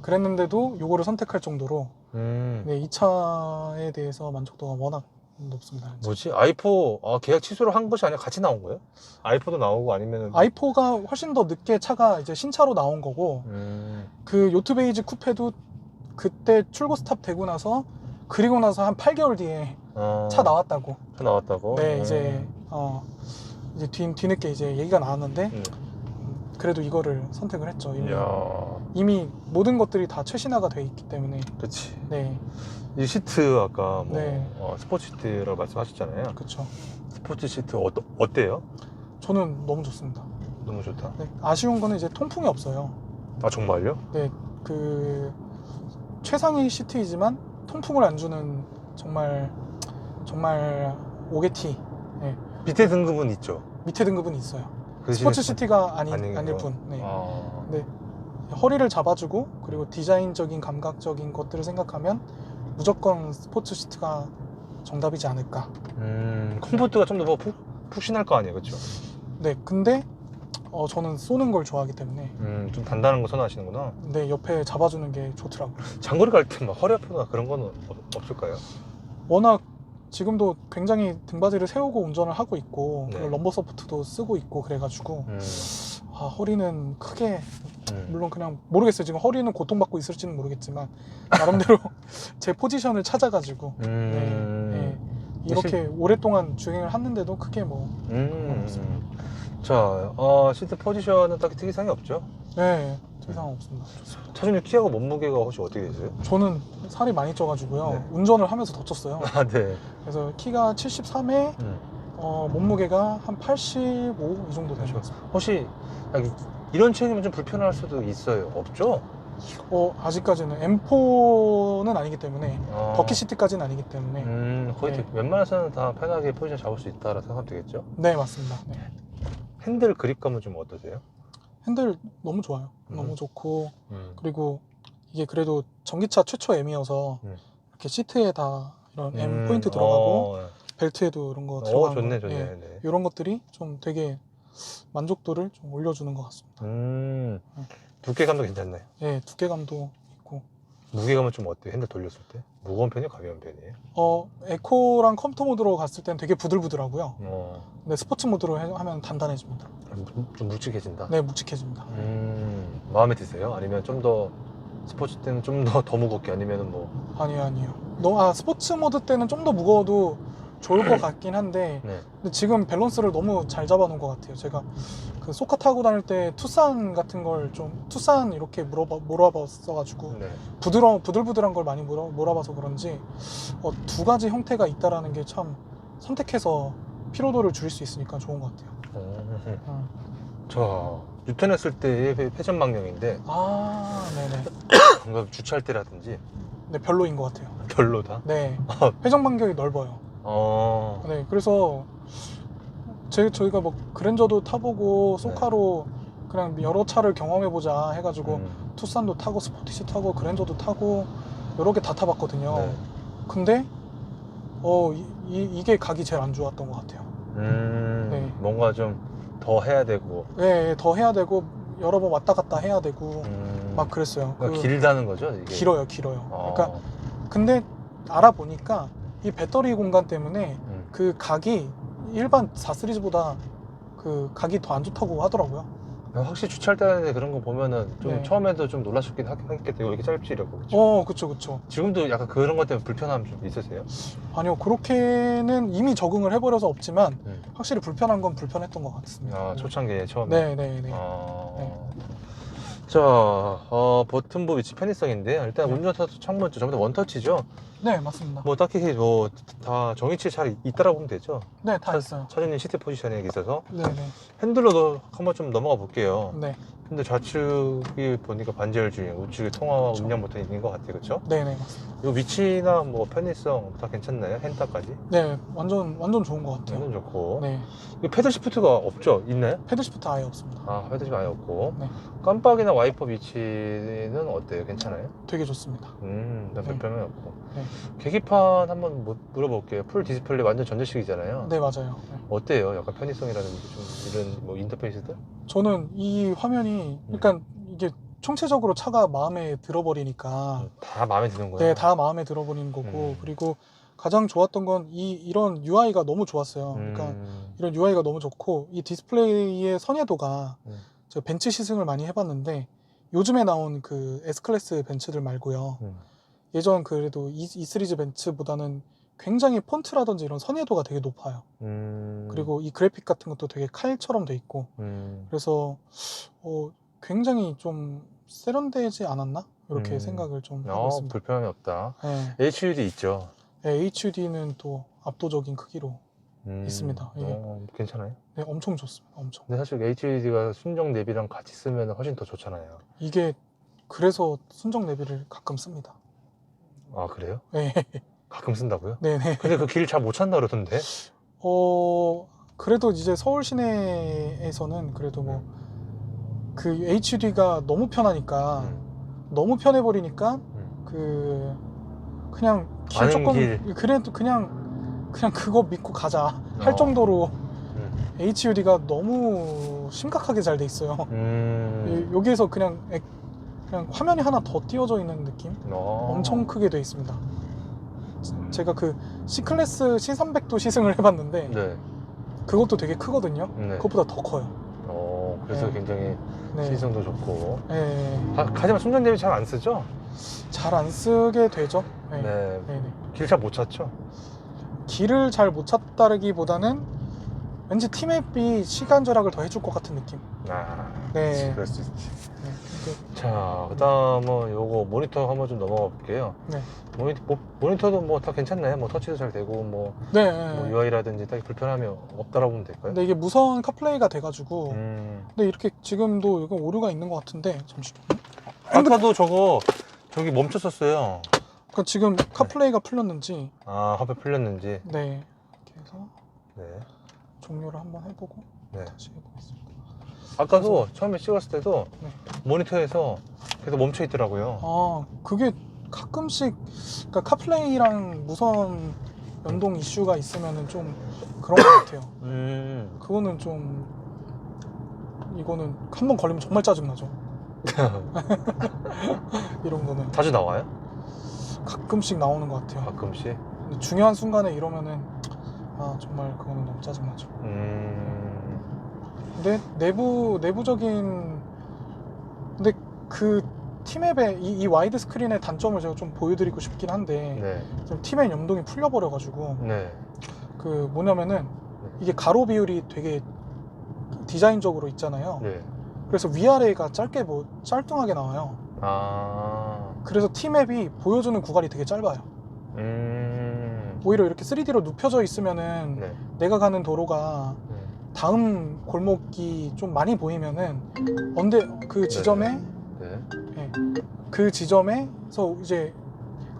그랬는데도 요거를 선택할 정도로 네, 이 차에 대해서 만족도가 워낙 높습니다. 뭐지? i4 계약 취소를 한 것이 아니라 같이 나온 거예요? i4도 나오고 아니면 i4가 훨씬 더 늦게 차가 이제 신차로 나온 거고 그 요트베이지 쿠페도 그때 출고 스탑 되고 나서 그리고 나서 한 8개월 뒤에 차 나왔다고. 차 나왔다고? 네, 이제 뒤늦게 이제 얘기가 나왔는데 그래도 이거를 선택을 했죠. 이미 모든 것들이 다 최신화가 돼 있기 때문에. 그렇지. 네. 이 시트 아까 네. 스포츠 시트라고 말씀하셨잖아요. 그렇죠. 스포츠 시트 어때요? 저는 너무 좋습니다. 너무 좋다. 네, 아쉬운 거는 이제 통풍이 없어요. 정말요? 네, 최상위 시트이지만 통풍을 안 주는 정말 오게티. 네. 밑에 등급은 있죠. 밑에 등급은 있어요. 그 스포츠 시티가 아닐 뿐. 네. 네. 허리를 잡아주고 그리고 디자인적인 감각적인 것들을 생각하면 무조건 스포츠 시트가 정답이지 않을까. 컴포트가 좀 더 푹신할 거 아니에요, 그렇죠? 네, 근데 저는 쏘는 걸 좋아하기 때문에. 좀 단단한 거 선호하시는구나. 근데 옆에 잡아주는 게 좋더라고요. 장거리 갈 때 막 허리 아프거나 그런 건 없을까요? 워낙 지금도 굉장히 등받이를 세우고 운전을 하고 있고 네. 그리고 럼버 서포트도 쓰고 있고 그래가지고 허리는 크게 물론 그냥 모르겠어요. 지금 허리는 고통받고 있을지는 모르겠지만 나름대로 제 포지션을 찾아가지고 네. 이렇게 오랫동안 주행을 했는데도 크게 뭐 자, 시트 포지션은 딱히 특이사항이 없죠? 네, 이상 없습니다. 차주님 키하고 몸무게가 혹시 어떻게 되세요? 저는 살이 많이 쪄가지고요. 네. 운전을 하면서 더 쪘어요. 아, 네. 그래서 키가 73에 몸무게가 한 85 이 정도 되는 것 같습니다. 혹시 이런 체형이면 좀 불편할 수도 있어요? 없죠? 아직까지는 M4는 아니기 때문에 버킷 시트까지는 아니기 때문에 거의 네. 웬만해서는 다 편하게 포지션 잡을 수 있다라고 생각하면 되겠죠? 네, 맞습니다. 네. 핸들 그립감은 좀 어떠세요? 핸들 너무 좋아요. 너무 좋고 그리고 이게 그래도 전기차 최초 M이어서 이렇게 시트에 다 이런 M 포인트 들어가고 벨트에도 이런 거 들어가는 좋네, 거, 좋네. 예, 네. 이런 것들이 좀 되게 만족도를 좀 올려주는 것 같습니다. 두께감도 괜찮나요? 예, 두께감도 있고. 무게감은 좀 어때요? 핸들 돌렸을 때? 무거운 편이에요? 가벼운 편이에요? 에코랑 컴퓨터 모드로 갔을 땐 되게 부들부들하고요. 어, 근데 스포츠 모드로 하면 단단해집니다. 좀 묵직해진다? 네, 묵직해집니다. 마음에 드세요? 아니면 좀 더 스포츠 때는 좀 더 무겁게 아니면 뭐 아니요. 스포츠 모드 때는 좀 더 무거워도 좋을 것 같긴 한데 네. 근데 지금 밸런스를 너무 잘 잡아놓은 것 같아요. 제가 그 소카 타고 다닐 때 투싼 같은 걸 좀 투싼 이렇게 몰아봤어가지고 네. 부들부들한 걸 많이 몰아봐서 그런지 두 가지 형태가 있다라는 게 참 선택해서 피로도를 줄일 수 있으니까 좋은 것 같아요. 자, 유턴했을 때의 회전 방향인데 네네. 뭔가 주차할 때라든지 네, 별로인 것 같아요. 별로다? 네, 회전 반경이 넓어요. 네, 그래서 저희가 뭐 그랜저도 타보고 소카로 그냥 여러 차를 경험해보자 해가지고 투싼도 타고 스포티시 타고 그랜저도 타고 여러 개 다 타봤거든요. 네. 근데 이게 각이 제일 안 좋았던 것 같아요. 네. 뭔가 좀 더 해야 되고 네, 더 해야 되고 여러 번 왔다 갔다 해야 되고 막 그랬어요. 그러니까 길다는 거죠? 이게? 길어요. 그러니까 근데 알아보니까 이 배터리 공간 때문에 그 각이 일반 4 시리즈보다 그 각이 더 안 좋다고 하더라고요. 확실히 주차할 때 그런 거 보면은 좀 네. 처음에도 좀 놀라셨긴 하겠대요. 이렇게 짧지 이러고. 그쵸? 그쵸. 지금도 약간 그런 것 때문에 불편함 좀 있으세요? 아니요, 그렇게는 이미 적응을 해버려서 없지만 확실히 불편한 건 불편했던 것 같습니다. 초창기에 처음에. 네네네. 자, 버튼부 위치 편의성인데 일단 네. 운전석 창문 전부 다 원터치죠? 네, 맞습니다. 뭐 딱히 뭐 다 정위치 잘 있다라고 보면 되죠? 네, 다 있어요. 차주님 시트 포지션에 있어서 네네. 핸들로도 한번 좀 넘어가 볼게요. 네. 근데 좌측이 보니까 반절 주행, 우측에 통화와 그쵸. 음량 버튼이 있는 것 같아요, 그렇죠? 네네, 맞습니다. 이 위치나 뭐 편의성 다 괜찮나요? 핸들까지? 네, 완전 좋은 것 같아요. 완전 좋고. 네. 이 패들 시프트가 없죠? 있나요? 패드 시프트 아예 없습니다. 패들 시프트 아예 없고. 네. 깜빡이나 와이퍼 위치는 어때요? 괜찮아요? 되게 좋습니다. 난 불편함이 없고. 네. 계기판 한번 물어볼게요. 풀 디스플레이 완전 전자식이잖아요. 네, 맞아요. 네. 어때요? 약간 편의성이라든지 좀 이런 뭐 인터페이스들? 저는 이 화면이 그러니까 이게 총체적으로 차가 마음에 들어버리니까 다 마음에 드는 거야? 네, 다 마음에 들어버리는 거고 그리고 가장 좋았던 건 이런 UI가 너무 좋았어요. 그러니까 이런 UI가 너무 좋고 이 디스플레이의 선회도가 제가 벤츠 시승을 많이 해봤는데 요즘에 나온 그 S클래스 벤츠들 말고요. 예전 그래도 E 시리즈 벤츠보다는 굉장히 폰트라든지 이런 선회도가 되게 높아요. 그리고 이 그래픽 같은 것도 되게 칼처럼 돼 있고 그래서 굉장히 좀 세련되지 않았나? 이렇게 생각을 좀 하고 있습니다. 불편함이 없다. 네. HUD 있죠? 네, HUD는 또 압도적인 크기로 있습니다. 이게. 괜찮아요? 네, 엄청 좋습니다. 엄청. 근데 사실 HUD가 순정 내비랑 같이 쓰면 훨씬 더 좋잖아요. 이게 그래서 순정 내비를 가끔 씁니다. 아, 그래요? 네. 가끔 쓴다고요? 네네. 근데 그 길 잘 못 찾나 그러던데? 그래도 이제 서울 시내에서는 그래도 뭐 그 HUD가 너무 편하니까 너무 편해버리니까 그냥 길 아는 조금 길. 그래도 그냥 그거 믿고 가자 할 정도로 HUD가 너무 심각하게 잘 돼 있어요. 여기에서 그냥 화면이 하나 더 띄워져 있는 느낌? 엄청 크게 돼 있습니다. 제가 그 C클래스 C300도 시승을 해봤는데 네. 그것도 되게 크거든요. 네. 그것보다 더 커요. 그래서 네. 굉장히 네. 시승도 좋고. 네. 하지만 순정 대비 잘 안 쓰죠? 잘 안 쓰게 되죠. 네. 네. 네. 길 잘 못 찾죠? 길을 잘 못 찾다기보다는 왠지 티맵이 시간 절약을 더 해줄 것 같은 느낌. 네. 그럴 수 있지. 네. 자, 그다음은 요거 모니터 한번 좀 넘어가 볼게요. 네. 모니터도 뭐 다 괜찮나요? 뭐 터치도 잘 되고 뭐, 네. 뭐 UI라든지 딱히 불편함이 없다라고 보면 될까요? 근데 이게 무선 카플레이가 돼가지고 근데 이렇게 지금도 이거 오류가 있는 것 같은데 잠시만요. 아까도 저기 멈췄었어요. 그러니까 지금 카플레이가 풀렸는지 화면 풀렸는지. 네. 이렇게 해서 네. 종료를 한번 해보고 네. 다시 해보겠습니다. 아까도 처음에 찍었을 때도 네. 모니터에서 계속 멈춰 있더라고요. 그게 가끔씩 그러니까 카플레이랑 무선 연동 이슈가 있으면은 좀 그런 것 같아요. 그거는 좀 이거는 한 번 걸리면 정말 짜증나죠. 이런 거는 자주 나와요? 가끔씩 나오는 것 같아요. 가끔씩? 근데 중요한 순간에 이러면은 정말 그거는 너무 짜증나죠. 근데 내부적인 근데 그 티맵의 이 와이드 스크린의 단점을 제가 좀 보여드리고 싶긴 한데 네. 지금 티맵 염동이 풀려버려가지고 네. 그 뭐냐면은 이게 가로 비율이 되게 디자인적으로 있잖아요. 네. 그래서 위아래가 짤뚱하게 나와요. 그래서 티맵이 보여주는 구간이 되게 짧아요. 오히려 이렇게 3D로 눕혀져 있으면은 네. 내가 가는 도로가 다음 골목이 좀 많이 보이면은 그 지점에 그 지점에서 이제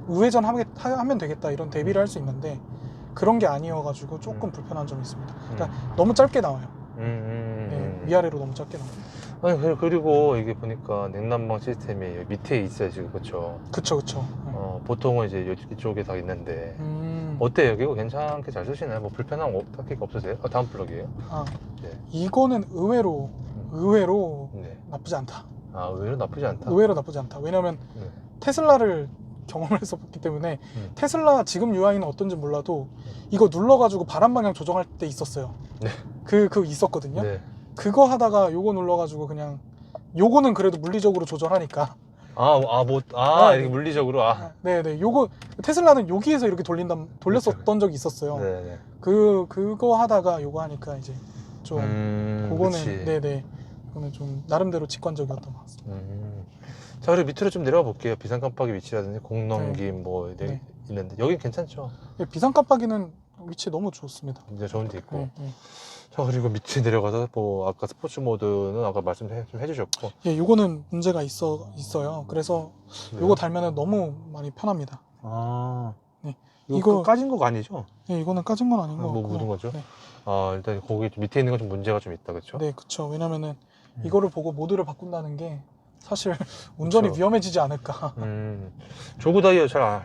우회전 하면 되겠다 이런 대비를 할 수 있는데 그런 게 아니어가지고 조금 불편한 점이 있습니다. 그러니까 너무 짧게 나와요. 위아래로 너무 짧게 나와요. 아니 그리고 이게 보니까 냉난방 시스템이 밑에 있어요 지금. 그쵸? 그쵸. 보통은 이제 이쪽에 다 있는데 어때요? 이거 괜찮게 잘 쓰시나요? 뭐 불편한 거 딱히 없으세요? 다음 블럭이에요? 네. 이거는 의외로 네. 나쁘지 않다. 의외로 나쁘지 않다? 의외로 나쁘지 않다. 왜냐면 테슬라를 경험을 했었기 때문에 테슬라 지금 UI는 어떤지 몰라도 이거 눌러가지고 바람 방향 조정할 때 있었어요. 네. 그거 있었거든요. 네. 그거 하다가 요거 눌러가지고 그냥 요거는 그래도 물리적으로 조절하니까 이렇게 물리적으로 네네. 요거 테슬라는 여기에서 이렇게 돌렸었던 적이 있었어요. 네네. 그거 하다가 요거 하니까 이제 좀 그거는 그치. 네네. 그거는 좀 나름대로 직관적이었던 것 같습니다. 자, 그리고 밑으로 좀 내려가 볼게요. 비상 깜빡이 위치라든지 공넘김 뭐 네. 있는데 여긴 괜찮죠? 비상 깜빡이는 위치 너무 좋습니다. 이제 좋은 데 있고. 네. 자, 그리고 밑에 내려가서 뭐 아까 스포츠 모드는 아까 말씀 좀 해주셨고. 요거는 문제가 있어요. 그래서 요거 달면은 너무 많이 편합니다. 네. 이거 까진 거 아니죠? 네, 이거는 까진 건 아닌 것 같고. 뭐 묻은 거죠? 네. 일단 거기 밑에 있는 건 좀 문제가 좀 있다, 그렇죠? 네, 그렇죠. 왜냐면은 이거를 보고 모드를 바꾼다는 게 사실 운전이 그쵸. 위험해지지 않을까. 조그 다이어 잘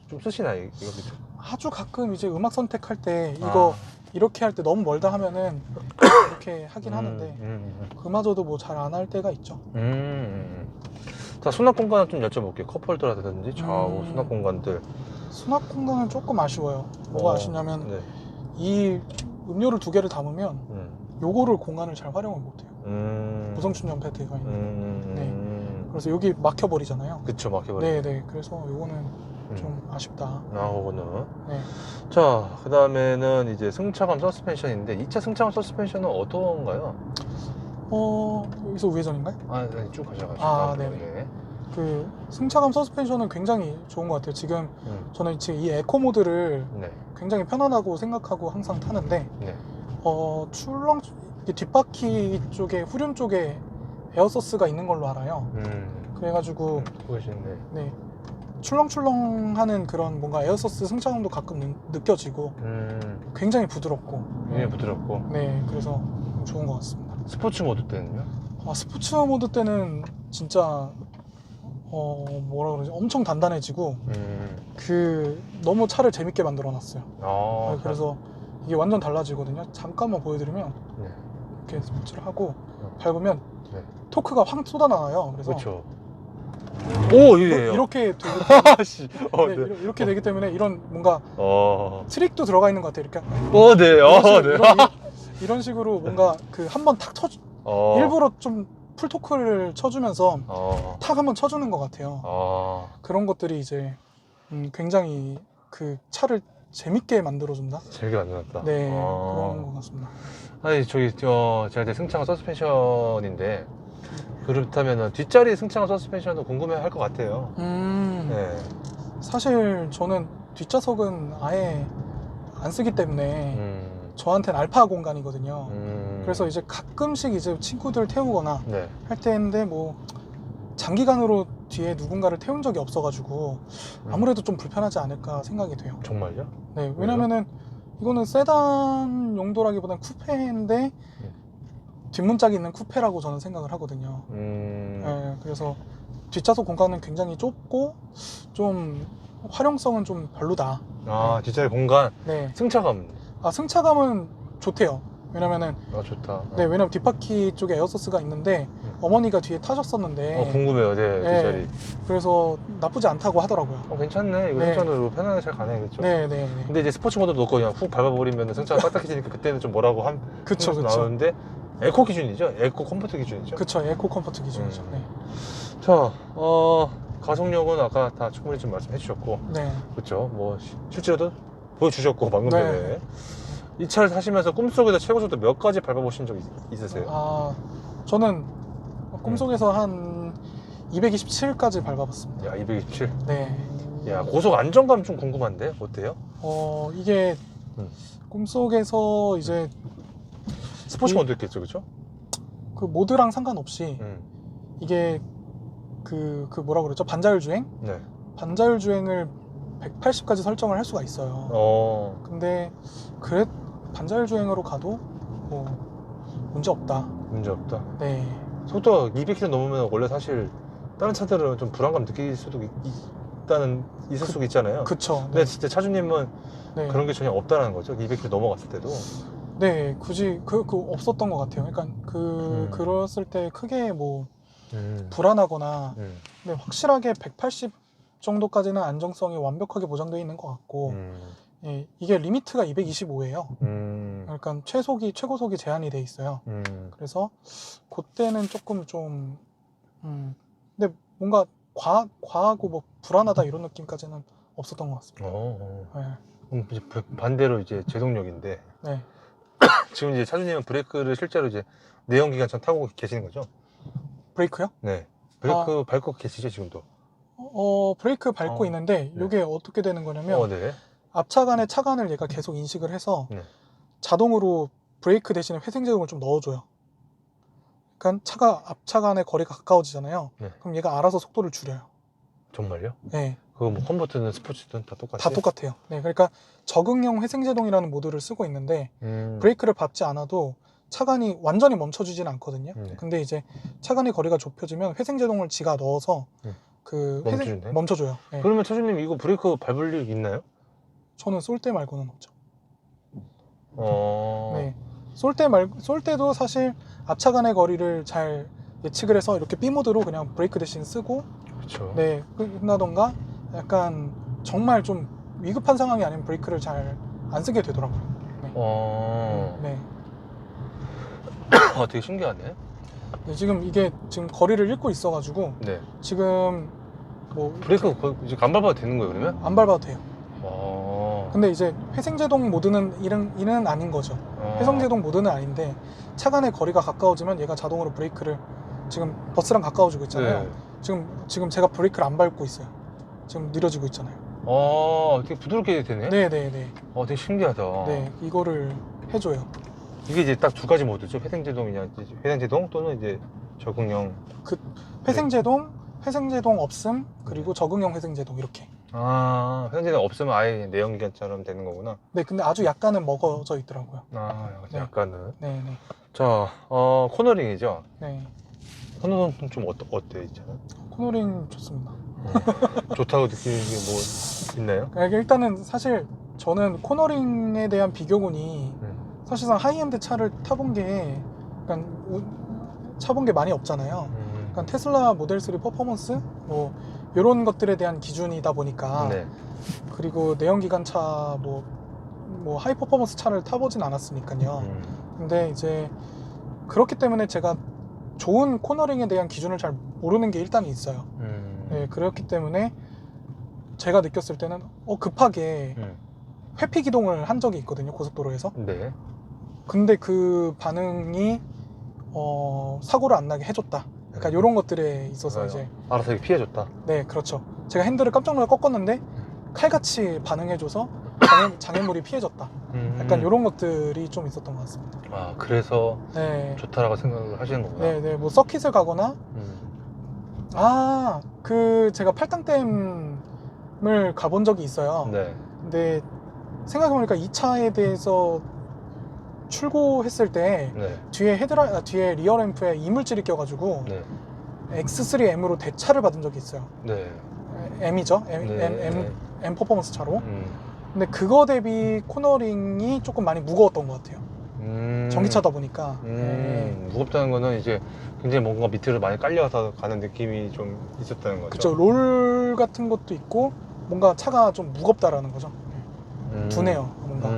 좀 쓰시나요? 이거 밑에? 아주 가끔 이제 음악 선택할 때 이거 이렇게 할 때 너무 멀다 하면은 이렇게 하긴 하는데 그마저도 뭐 잘 안 할 때가 있죠. 자, 수납 공간을 좀 여쭤볼게요. 컵홀더라든지 좌우 수납 공간들. 수납 공간은 조금 아쉬워요. 뭐가 아쉽냐면 네. 이 음료를 2개를 담으면 요거를 공간을 잘 활용을 못해요. 무선 충전 패드가 있는. 네. 그래서 여기 막혀버리잖아요. 그쵸, 막혀버리죠. 네네. 그래서 요거는 좀 아쉽다. 그거는. 네. 자, 그 다음에는 이제 승차감 서스펜션인데 2차 승차감 서스펜션은 어떤가요? 여기서 우회전인가요? 네, 쭉 가져가시죠. 네네. 그 승차감 서스펜션은 굉장히 좋은 것 같아요. 지금 저는 지금 이 에코 모드를 굉장히 편안하고 생각하고 항상 타는데 출렁 뒷바퀴 쪽에 후륜 쪽에 에어소스가 있는 걸로 알아요. 그래가지고 네. 출렁출렁하는 그런 뭔가 에어소스 승차감도 가끔 느껴지고 굉장히 부드럽고 네, 그래서 좋은 것 같습니다. 스포츠 모드 때는요? 스포츠 모드 때는 진짜 뭐라 그러지, 엄청 단단해지고 너무 차를 재밌게 만들어 놨어요. 그래서 이게 완전 달라지거든요. 잠깐만 보여드리면 네. 이렇게 스포츠를 하고 밟으면 네. 토크가 확 쏟아나와요. 그래서 그렇죠. 오, 예. 이렇게 되기 씨. 때문에, 네, 이렇게 되기 때문에 이런 뭔가 트릭도 들어가 있는 것 같아요. 이렇게 네. 이런 식으로 뭔가 그 한번 탁 쳐주 일부러 좀 풀토크를 쳐주면서 탁 한번 쳐주는 것 같아요. 그런 것들이 이제 굉장히 그 차를 재밌게 만들어준다. 재밌게 만들었다. 네, 그런 것 같습니다. 아니 제가 이제 승차가 서스펜션인데 그렇다면 뒷자리 승차가 서스펜션도 궁금해할 것 같아요. 네. 사실 저는 뒷좌석은 아예 안 쓰기 때문에 저한테는 알파 공간이거든요. 그래서 이제 가끔씩 이제 친구들 태우거나 네. 할 때인데 뭐 장기간으로 뒤에 누군가를 태운 적이 없어가지고 아무래도 좀 불편하지 않을까 생각이 돼요. 정말요? 네, 왜냐면은 이거는 세단 용도라기보다는 쿠페인데 뒷문짝이 있는 쿠페라고 저는 생각을 하거든요. 네, 그래서 뒷좌석 공간은 굉장히 좁고 좀 활용성은 좀 별로다. 뒷자리 공간. 네. 승차감. 승차감은 좋대요. 왜냐면은 좋다. 네, 왜냐면 뒷바퀴 쪽에 에어서스가 있는데 어머니가 뒤에 타셨었는데 궁금해요. 네, 뒷자리. 그래서 나쁘지 않다고 하더라고요. 괜찮네. 이거 승차도 편하게 잘 가네. 그렇죠? 네. 근데 이제 스포츠 모드 넣고 그냥 훅 밟아버리면 승차가 딱딱해지니까 그때는 좀 뭐라고 그쵸. 나오는데 에코 기준이죠? 에코 컴포트 기준이죠? 그쵸. 에코 컴포트 기준이죠. 네. 자, 가속력은 아까 다 충분히 좀 말씀해 주셨고, 네. 그렇죠? 뭐 실제로도 보여주셨고 방금 네. 전에 이 차를 타시면서 꿈속에서 최고 속도 몇 가지 밟아보신 적 있으세요? 저는 꿈속에서 한 227까지 밟아봤습니다. 야, 227. 네. 야, 고속 안정감 좀 궁금한데 어때요? 이게 꿈속에서 이제 스포츠 모드 있겠죠, 그렇죠? 그 모드랑 상관없이 이게 그 뭐라 그러죠? 반자율 주행? 네. 반자율 주행을 180까지 설정을 할 수가 있어요. 근데 반자율 주행으로 가도 뭐 문제 없다. 문제 없다. 네. 속도가 200km 넘으면 원래 사실 다른 차들은 좀 불안감 느낄 수도 있을 수도 있잖아요. 그쵸. 근데 진짜 차주님은 네. 그런 게 전혀 없다는 거죠. 200km 넘어갔을 때도. 네, 굳이 없었던 것 같아요. 그러니까 그랬을 때 크게 뭐 불안하거나 근데 확실하게 180 정도까지는 안정성이 완벽하게 보장되어 있는 것 같고 예, 이게 리미트가 225예요. 그러니까 최고속이 제한이 돼 있어요. 그래서 그때는 조금 좀 근데 뭔가 과하고 뭐 불안하다 이런 느낌까지는 없었던 것 같습니다. 그럼 이제 반대로 이제 제동력인데 네. 지금 이제 차주님은 브레이크를 실제로 이제 내연기관차 타고 계시는 거죠? 브레이크요? 네. 브레이크 밟고 계시죠 지금도? 브레이크 밟고 있는데 네. 이게 어떻게 되는 거냐면 네. 앞차간의 차간을 얘가 계속 인식을 해서 자동으로 브레이크 대신에 회생제동을 좀 넣어줘요. 그러니까 차가 앞차간의 거리가 가까워지잖아요. 그럼 얘가 알아서 속도를 줄여요. 정말요? 네. 그거 뭐 컴포트든 스포츠든 다 똑같아요? 다 똑같아요. 네, 그러니까 적응형 회생제동이라는 모드를 쓰고 있는데 브레이크를 밟지 않아도 차간이 완전히 멈춰주지는 않거든요. 근데 이제 차간의 거리가 좁혀지면 회생제동을 지가 넣어서 멈춰줘요. 네. 그러면 차주님 이거 브레이크 밟을 일 있나요? 저는 쏠 때 말고는 없죠. 네. 쏠 때도 사실 앞차간의 거리를 잘 예측을 해서 이렇게 B 모드로 그냥 브레이크 대신 쓰고 그렇죠. 네, 끝나던가 약간 정말 좀 위급한 상황이 아니면 브레이크를 잘 안 쓰게 되더라고요. 네. 되게 신기하네. 네, 이게 지금 거리를 잃고 있어가지고 네. 지금 뭐 브레이크 이제 안 밟아도 되는 거예요 그러면? 안 밟아도 돼요. 근데 이제 회생제동 모드는 이는 아닌 거죠. 회생제동 모드는 아닌데 차간의 거리가 가까워지면 얘가 자동으로 브레이크를 지금 버스랑 가까워지고 있잖아요. 네. 지금 제가 브레이크를 안 밟고 있어요. 지금 느려지고 있잖아요. 되게 부드럽게 되네. 네네네. 되게 신기하다. 네, 이거를 해줘요. 이게 이제 딱 두 가지 모드죠. 회생제동이냐, 회생제동 또는 이제 적응형. 회생제동 없음 그리고 적응형 회생제동 이렇게. 회생제동 없으면 아예 내연기관처럼 되는 거구나. 네, 근데 아주 약간은 먹어져 있더라고요. 네. 약간은. 네네. 자, 코너링이죠. 네. 코너링 좀 어때요, 이 차는? 코너링 좋습니다. 좋다고 느끼는 게 뭐 있나요? 일단은 사실 저는 코너링에 대한 비교군이 사실상 하이엔드 차를 타본 게 많이 없잖아요. 그러니까 테슬라 모델 3 퍼포먼스 뭐 이런 것들에 대한 기준이다 보니까 네. 그리고 내연기관차 뭐 하이 퍼포먼스 차를 타보진 않았으니까요. 근데 이제 그렇기 때문에 제가 좋은 코너링에 대한 기준을 잘 모르는 게 일단 있어요. 네, 그렇기 때문에 제가 느꼈을 때는 급하게 회피 기동을 한 적이 있거든요, 고속도로에서. 네. 근데 그 반응이 사고를 안 나게 해줬다. 약간 이런 것들에 있어서 이제 알아서 이렇게 피해줬다. 네, 그렇죠. 제가 핸들을 깜짝 놀라 꺾었는데 칼같이 반응해줘서 장애물이 피해졌다. 약간 이런 것들이 좀 있었던 것 같습니다. 아, 그래서 네. 좋다라고 생각을 하시는 거구나. 네, 뭐 서킷을 가거나 제가 팔당댐을 가본 적이 있어요. 네. 근데 생각해보니까 이 차에 대해서 출고했을 때 네. 뒤에 리어 램프에 이물질이 껴가지고 네. X3M으로 대차를 받은 적이 있어요. 네. M이죠. 네. M 퍼포먼스 차로. 근데 그거 대비 코너링이 조금 많이 무거웠던 것 같아요. 전기차다 보니까. 무겁다는 거는 이제 굉장히 뭔가 밑으로 많이 깔려서 가는 느낌이 좀 있었다는 거죠. 그쵸. 롤 같은 것도 있고 뭔가 차가 좀 무겁다라는 거죠. 두네요. 뭔가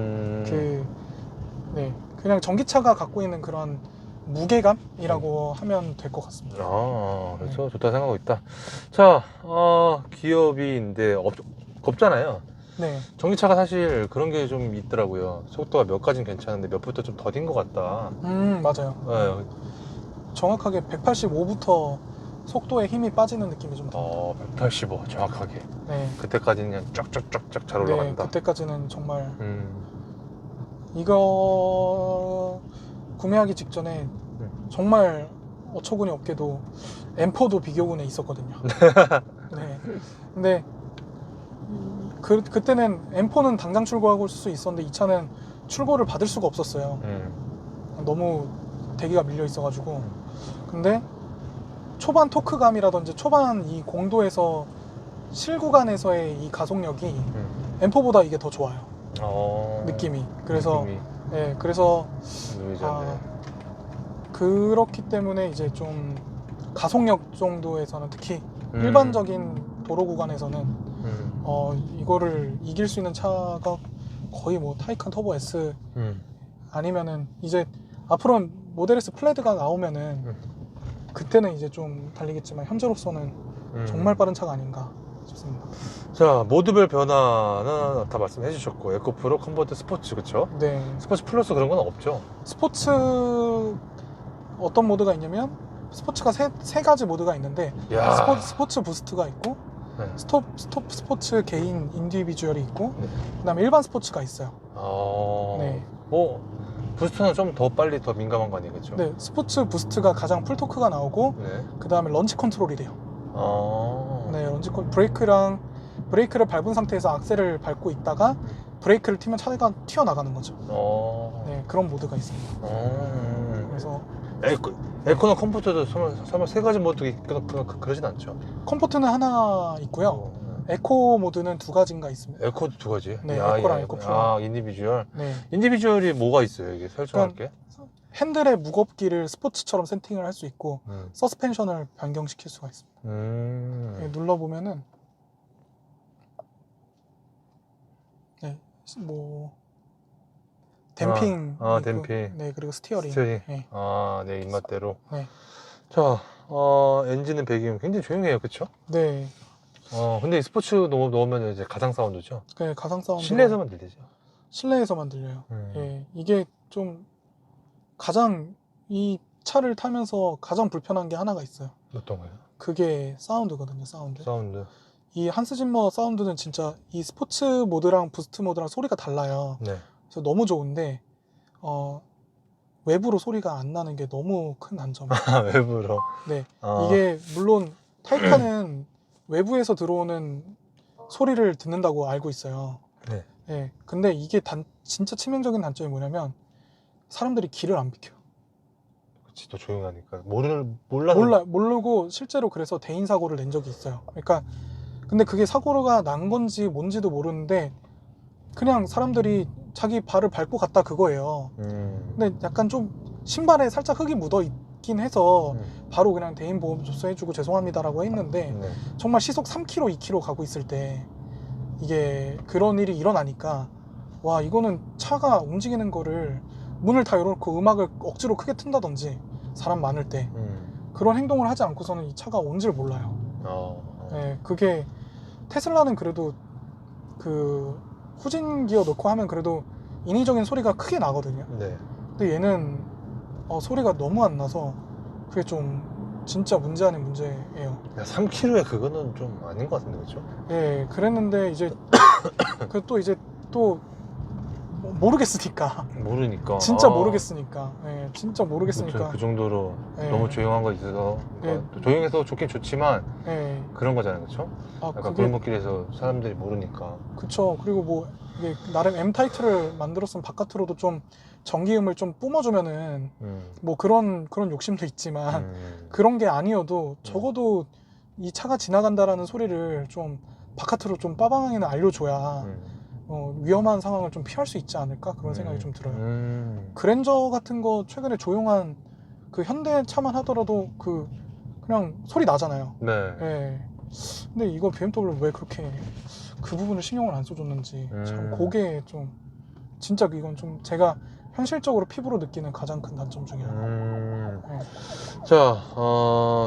그냥 전기차가 갖고 있는 그런 무게감이라고 하면 될 것 같습니다. 그래서 좋다 생각하고 있다. 자, 기업인데 없잖아요. 네. 전기차가 사실 그런 게 좀 있더라고요. 속도가 몇 가지는 괜찮은데 몇부터 좀 더딘 것 같다. 맞아요. 네. 정확하게 185부터 속도에 힘이 빠지는 느낌이 좀 듭니다. 185 정확하게. 네. 그때까지는 그냥 쫙쫙쫙쫙 잘 네, 올라간다. 그때까지는 정말 이거 구매하기 직전에 정말 어처구니 없게도 M4도 비교군에 있었거든요. 네. 근데 그때는 M4는 당장 출고하고 올 수 있었는데 이 차는 출고를 받을 수가 없었어요. 너무 대기가 밀려 있어가지고. 근데 초반 토크감이라든지 초반 이 공도에서 실구간에서의 이 가속력이 M4보다 이게 더 좋아요. 느낌이. 그래서 네, 그래서 그렇기 때문에 이제 좀 가속력 정도에서는 특히 일반적인 도로 구간에서는 이거를 이길 수 있는 차가 거의 뭐 타이칸 터보 S 아니면은 이제 앞으로는 모델 S 플레드가 나오면은 그때는 이제 좀 달리겠지만 현재로서는 정말 빠른 차가 아닌가 싶습니다. 자, 모드별 변화는 다 말씀해 주셨고 에코프로, 컴포트, 스포츠, 그쵸? 네. 스포츠 플러스 그런 건 없죠? 스포츠 어떤 모드가 있냐면 스포츠가 세 가지 모드가 있는데 스포츠 부스트가 있고 네. 스포츠 개인 인디비주얼이 있고 네. 그다음에 일반 스포츠가 있어요. 네. 뭐 부스트는 좀 더 빨리 더 민감한 거 아니겠죠? 네, 스포츠 부스트가 가장 풀토크가 나오고 네. 그다음에 런치 컨트롤이 돼요. 네, 브레이크를 밟은 상태에서 악셀을 밟고 있다가 브레이크를 튀면 차가 튀어나가는 거죠. 네, 그런 모드가 있습니다. 그래서 에코나 컴포트도 설마 세 가지 모드 그러진 않죠? 컴포트는 하나 있고요. 에코 모드는 2가지인가 있습니다. 에코도 2가지? 네, 에코랑 에코 프로. 인디비주얼? 네. 인디비주얼이 뭐가 있어요, 이게 설정할 게? 핸들의 무겁기를 스포츠처럼 세팅을 할 수 있고 서스펜션을 변경시킬 수가 있습니다. 네, 눌러보면은 네, 뭐 댐핑, 댐핑. 네, 그리고 스티어링. 네, 내 입맛대로. 네. 자, 엔진은 배기음 굉장히 조용해요, 그렇죠? 네. 근데 스포츠 넣으면 이제 가상 사운드죠? 네, 가상 사운드. 실내에서만 들리죠? 실내에서만 들려요. 예, 이게 좀 가장 이 차를 타면서 가장 불편한 게 하나가 있어요. 어떤 거예요? 그게 사운드거든요. 사운드. 이 한스 짐머 사운드는 진짜 이 스포츠 모드랑 부스트 모드랑 소리가 달라요. 네. 그래서 너무 좋은데 외부로 소리가 안 나는 게 너무 큰 단점이에요. 외부로? 네. 이게 물론 타이칸은 외부에서 들어오는 소리를 듣는다고 알고 있어요. 네. 네. 근데 이게 진짜 치명적인 단점이 뭐냐면 사람들이 귀를 안 비켜요. 그치, 더 조용하니까. 모르고 실제로 그래서 대인 사고를 낸 적이 있어요. 그러니까 근데 그게 사고가 난 건지 뭔지도 모르는데 그냥 사람들이 자기 발을 밟고 갔다 그거예요. 근데 약간 좀 신발에 살짝 흙이 묻어 있긴 해서 바로 그냥 대인 보험 접수해주고 죄송합니다라고 했는데 네. 정말 시속 3km, 2km 가고 있을 때 이게 그런 일이 일어나니까 와, 이거는 차가 움직이는 거를 문을 다 열어놓고 음악을 억지로 크게 튼다든지 사람 많을 때 그런 행동을 하지 않고서는 이 차가 온지를 몰라요. 네, 그게 테슬라는 그래도 그 후진 기어 넣고 하면 그래도 인위적인 소리가 크게 나거든요. 네. 근데 얘는 소리가 너무 안 나서 그게 좀 진짜 문제 아닌 문제예요. 3km에 그거는 좀 아닌 것 같은데, 그렇죠? 예, 그랬는데 이제 그 또 이제 또 모르겠으니까. 모르니까. 진짜 모르겠으니까. 예, 진짜 모르겠으니까. 그쵸, 그 정도로 예. 너무 조용한 거 있어서 그러니까 또 조용해서 좋긴 좋지만 예. 그런 거잖아요, 그렇죠? 약간 그게 골목길에서 사람들이 모르니까. 그쵸. 그리고 뭐 이게 나름 M 타이틀을 만들었으면 바깥으로도 좀 전기음을 좀 뿜어주면은 뭐 그런 욕심도 있지만 그런 게 아니어도 적어도 이 차가 지나간다라는 소리를 좀 바깥으로 좀 빠방하게는 알려줘야 위험한 상황을 좀 피할 수 있지 않을까 그런 생각이 좀 들어요. 그랜저 같은 거 최근에 조용한 그 현대차만 하더라도 그냥 소리 나잖아요. 네. 예. 근데 이거 BMW 왜 그렇게 그 부분을 신경을 안 써줬는지 참 그게 좀 진짜 이건 좀 제가 현실적으로 피부로 느끼는 가장 큰 단점 중에 하나. 네. 자,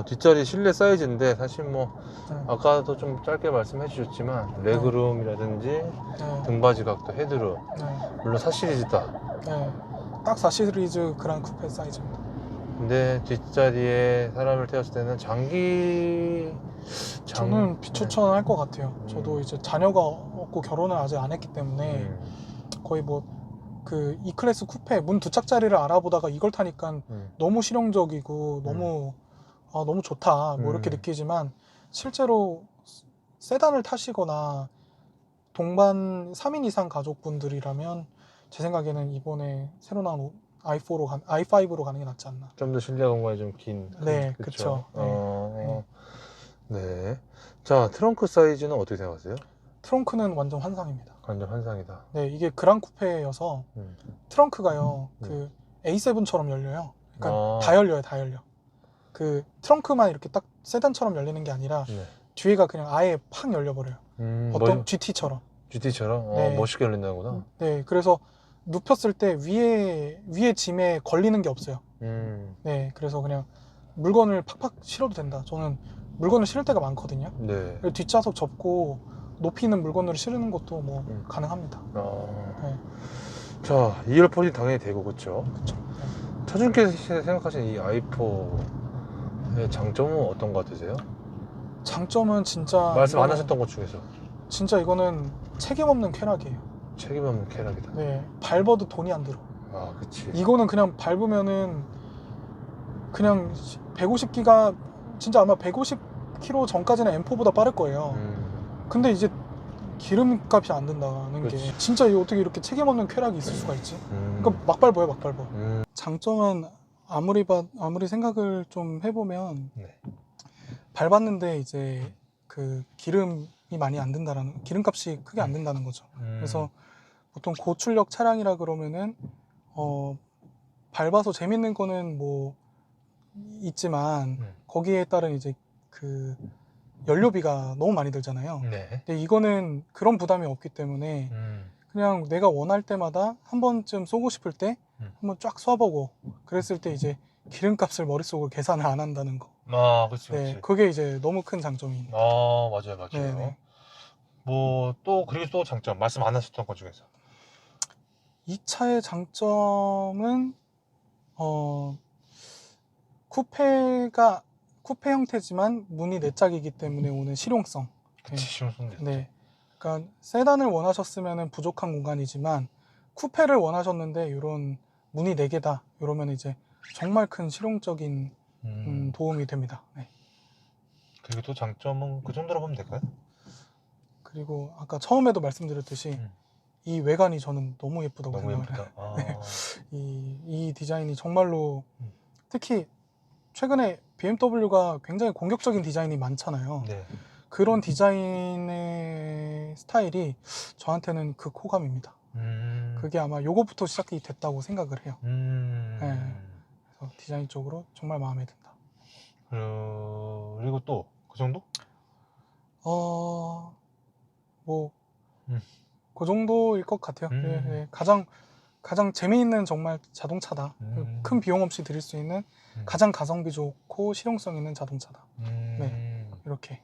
뒷자리 실내 사이즈인데 사실 뭐 네. 아까도 좀 짧게 말씀해 주셨지만 레그룸이라든지 네. 등받이 각도, 헤드룸 네. 물론 4시리즈다. 네. 딱 4시리즈 그란 쿠페 사이즈입니다. 근데 뒷자리에 사람을 태웠을 때는 저는 비추천할 것 같아요. 저도 이제 자녀가 없고 결혼을 아직 안 했기 때문에 거의 뭐 그 E클래스 쿠페 문 두 짝짜리를 알아보다가 이걸 타니까 너무 실용적이고 너무 좋다 뭐 이렇게 느끼지만 실제로 세단을 타시거나 동반 3인 이상 가족분들이라면 제 생각에는 이번에 새로 나온 i5로 가는 게 낫지 않나. 좀 더 실내 공간이 좀 긴. 네, 그렇죠. 네. 자, 트렁크 사이즈는 어떻게 생각하세요? 트렁크는 완전 환상입니다. 완전 환상이다. 네, 이게 그란 쿠페여서 트렁크가요, 그 A7처럼 열려요. 그러니까 다 열려요, 다 열려. 그 트렁크만 이렇게 딱 세단처럼 열리는 게 아니라 뒤에가 그냥 아예 팍 열려버려요. 어떤 GT처럼. GT처럼? 네. 멋있게 열린다구나. 네, 그래서 눕혔을 때 위에 짐에 걸리는 게 없어요. 네, 그래서 그냥 물건을 팍팍 실어도 된다. 저는 물건을 실을 때가 많거든요. 네. 뒷좌석 접고 높이 있는 물건으로 실는 것도 뭐 가능합니다. 네. 자, 2열 포진 당연히 되고, 그렇죠? 그쵸. 네. 차준께서 생각하시는 이 i4의 장점은 어떤 것 같으세요? 장점은 진짜 말씀 안 하셨던 것 중에서 진짜 이거는 책임 없는 쾌락이에요. 책임 없는 쾌락이다. 네, 밟아도 돈이 안 들어. 그치. 이거는 그냥 밟으면은 그냥 150기가 진짜 아마 150km 전까지는 M4보다 빠를 거예요. 근데 이제 기름값이 안 든다는 게 진짜 어떻게 이렇게 책임 없는 쾌락이 있을 수가 있지? 그러니까 막 밟아요, 막 밟아. 장점은 아무리 생각을 좀 해보면 밟았는데 이제 그 기름이 많이 안 든다라는, 기름값이 크게 안 든다는 거죠. 그래서 보통 고출력 차량이라 그러면은 밟아서 재밌는 거는 뭐 있지만 거기에 따른 이제 그 연료비가 너무 많이 들잖아요. 네. 근데 이거는 그런 부담이 없기 때문에 그냥 내가 원할 때마다 한 번쯤 쏘고 싶을 때 한번 쫙 쏴보고 그랬을 때 이제 기름값을 머릿속으로 계산을 안 한다는 거. 그치, 네, 그치. 그게 이제 너무 큰 장점입니다. 맞아요, 맞아요. 네네. 뭐, 그리고 또 장점, 말씀 안 하셨던 것 중에서. 이 차의 장점은, 쿠페 형태지만 문이 4짝이기 때문에 오는 실용성. 그치, 실용성. 네. 그러니까 세단을 원하셨으면 부족한 공간이지만 쿠페를 원하셨는데 이런 문이 4개다. 이러면 이제 정말 큰 실용적인 도움이 됩니다. 네. 그리고 또 장점은 그 정도로 보면 될까요? 그리고 아까 처음에도 말씀드렸듯이 이 외관이 저는 너무 예쁘다고 생각을 해요. 네. 이 디자인이 정말로 특히 최근에 BMW가 굉장히 공격적인 디자인이 많잖아요. 네. 그런 디자인의 스타일이 저한테는 극호감입니다. 그게 아마 요거부터 시작이 됐다고 생각을 해요. 네. 그래서 디자인 쪽으로 정말 마음에 든다. 그리고 또 그 정도? 뭐 그 정도일 것 같아요. 예, 예. 가장 재미있는 정말 자동차다. 큰 비용 없이 드릴 수 있는 가장 가성비 좋고 실용성 있는 자동차다. 네, 이렇게.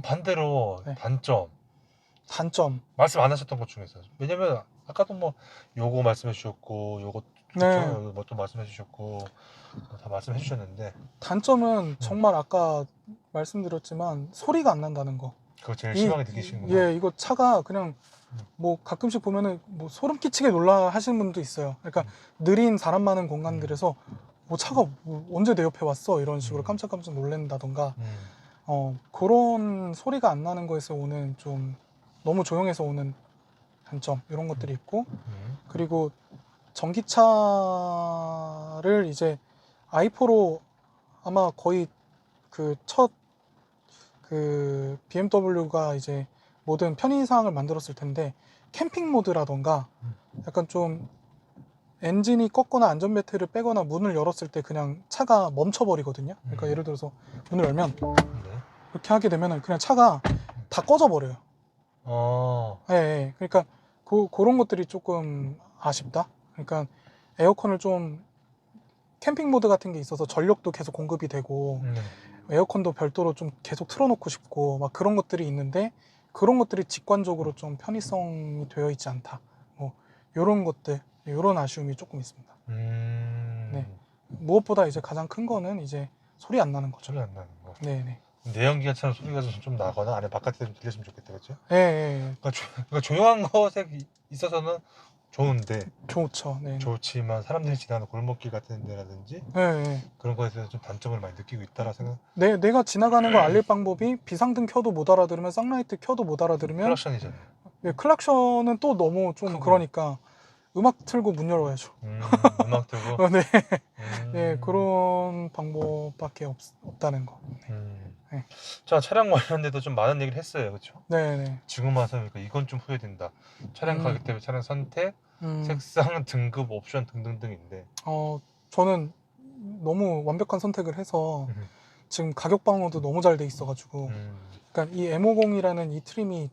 반대로 네. 단점 말씀 안 하셨던 것 중에서, 왜냐면 아까도 뭐 요거 말씀해 주셨고 요거 좋죠, 네. 요거 뭐 또 말씀해 주셨고 다 말씀해 주셨는데, 단점은 정말 아까 말씀드렸지만 소리가 안 난다는 거. 그거 제일 심하게 느끼시는구나. 예, 이거 차가 그냥 뭐 가끔씩 보면은 뭐 소름 끼치게 놀라 하시는 분도 있어요. 그러니까 느린 사람 많은 공간들에서 뭐 차가 뭐 언제 내 옆에 왔어 이런 식으로 깜짝깜짝 놀란다던가 그런 소리가 안 나는 거에서 오는 좀 너무 조용해서 오는 단점 이런 것들이 있고, 그리고 전기차를 이제 i4로 아마 거의 그 첫 그 BMW가 이제 모든 편의사항을 만들었을 텐데 캠핑 모드라던가 약간 좀 엔진이 껐거나 안전벨트를 빼거나 문을 열었을 때 그냥 차가 멈춰버리거든요. 그러니까 예를 들어서 문을 열면 이렇게 하게 되면 그냥 차가 다 꺼져 버려요. 예, 예. 그러니까 그런 것들이 조금 아쉽다. 그러니까 에어컨을 좀 캠핑 모드 같은 게 있어서 전력도 계속 공급이 되고 에어컨도 별도로 좀 계속 틀어놓고 싶고 막 그런 것들이 있는데 그런 것들이 직관적으로 좀 편의성이 되어 있지 않다. 뭐 이런 것들, 이런 아쉬움이 조금 있습니다. 네. 무엇보다 이제 가장 큰 거는 이제 소리 안 나는 거죠. 소리 안 나는 거. 네네. 내연기관차는 소리가 좀 나거나 안에 바깥에 좀 들렸으면 좋겠다, 그렇죠? 예, 예. 그러니까 조용한 것에 있어서는 좋은데, 좋죠. 네. 좋지만 사람들이 지나는 골목길 같은 데라든지 예, 예. 그런 거에 대해서 좀 단점을 많이 느끼고 있다라 생각. 내가 지나가는 걸 알릴 방법이 비상등 켜도 못 알아들으면 쌍라이트 켜도 못 알아들으면 클락션이잖아요. 예, 클락션은 또 너무 좀 크고. 그러니까 음악 틀고 문 열어야죠. 음악 들고. 네. 네, 그런 방법밖에 없다는 거. 네. 자, 차량 관련돼도 좀 많은 얘기를 했어요, 그렇죠? 네네. 지금 와서 그러니까 이건 좀 후회된다. 차량 가격 대비 차량 선택, 색상, 등급, 옵션 등등등인데. 저는 너무 완벽한 선택을 해서 지금 가격 방어도 너무 잘 돼 있어가지고, 그러니까 이 M50이라는 이 트림이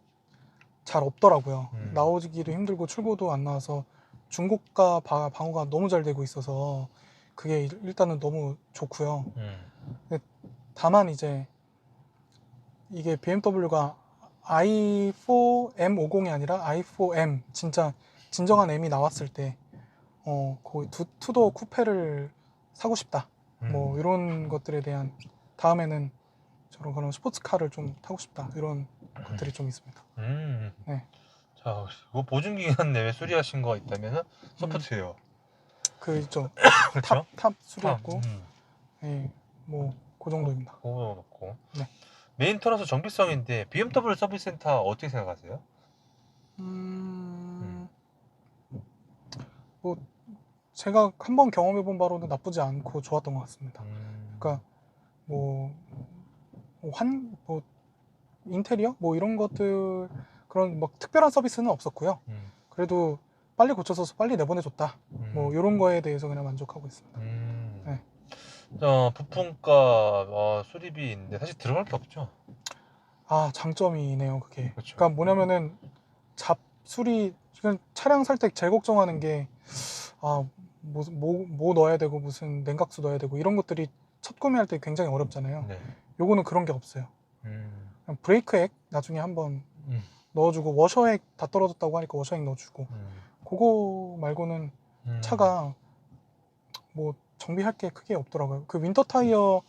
잘 없더라고요. 나오기도 힘들고 출고도 안 나와서 중고가 방어가 너무 잘 되고 있어서 그게 일단은 너무 좋고요. 다만 이제 이게 BMW가 i4 M50이 아니라 i4M, 진짜 진정한 M이 나왔을 때 거의 투도어 쿠페를 사고 싶다. 뭐 이런 것들에 대한, 다음에는 저런 그런 스포츠카를 좀 타고 싶다, 이런 것들이 좀 있습니다. 네. 자, 이거 보증 기간 내에 수리하신 거 있다면은 소프트웨어. 그 있죠. 그렇죠? 탑 수리했고, 예, 뭐 그 정도입니다. 그거 놓고. 네. 메인 터너스 정비성인데 BMW 서비스 센터 어떻게 생각하세요? 뭐 제가 한번 경험해본 바로는 나쁘지 않고 좋았던 것 같습니다. 그러니까 뭐 인테리어 뭐 이런 것들, 그런 막 특별한 서비스는 없었고요. 그래도 빨리 고쳐서 빨리 내보내줬다. 뭐 이런 거에 대해서 그냥 만족하고 있습니다. 네. 부품가 수리비인데 사실 들어갈 게 없죠. 장점이네요, 그게. 그쵸. 그러니까 뭐냐면은 잡수리, 지금 차량 살 때 제일 걱정하는 게 뭐 넣어야 되고 무슨 냉각수 넣어야 되고 이런 것들이 첫 구매할 때 굉장히 어렵잖아요. 네. 요거는 그런 게 없어요. 그냥 브레이크액 나중에 한번 넣어주고, 워셔액 다 떨어졌다고 하니까 워셔액 넣어주고, 그거 말고는 차가 뭐 정비할 게 크게 없더라고요. 그 윈터 타이어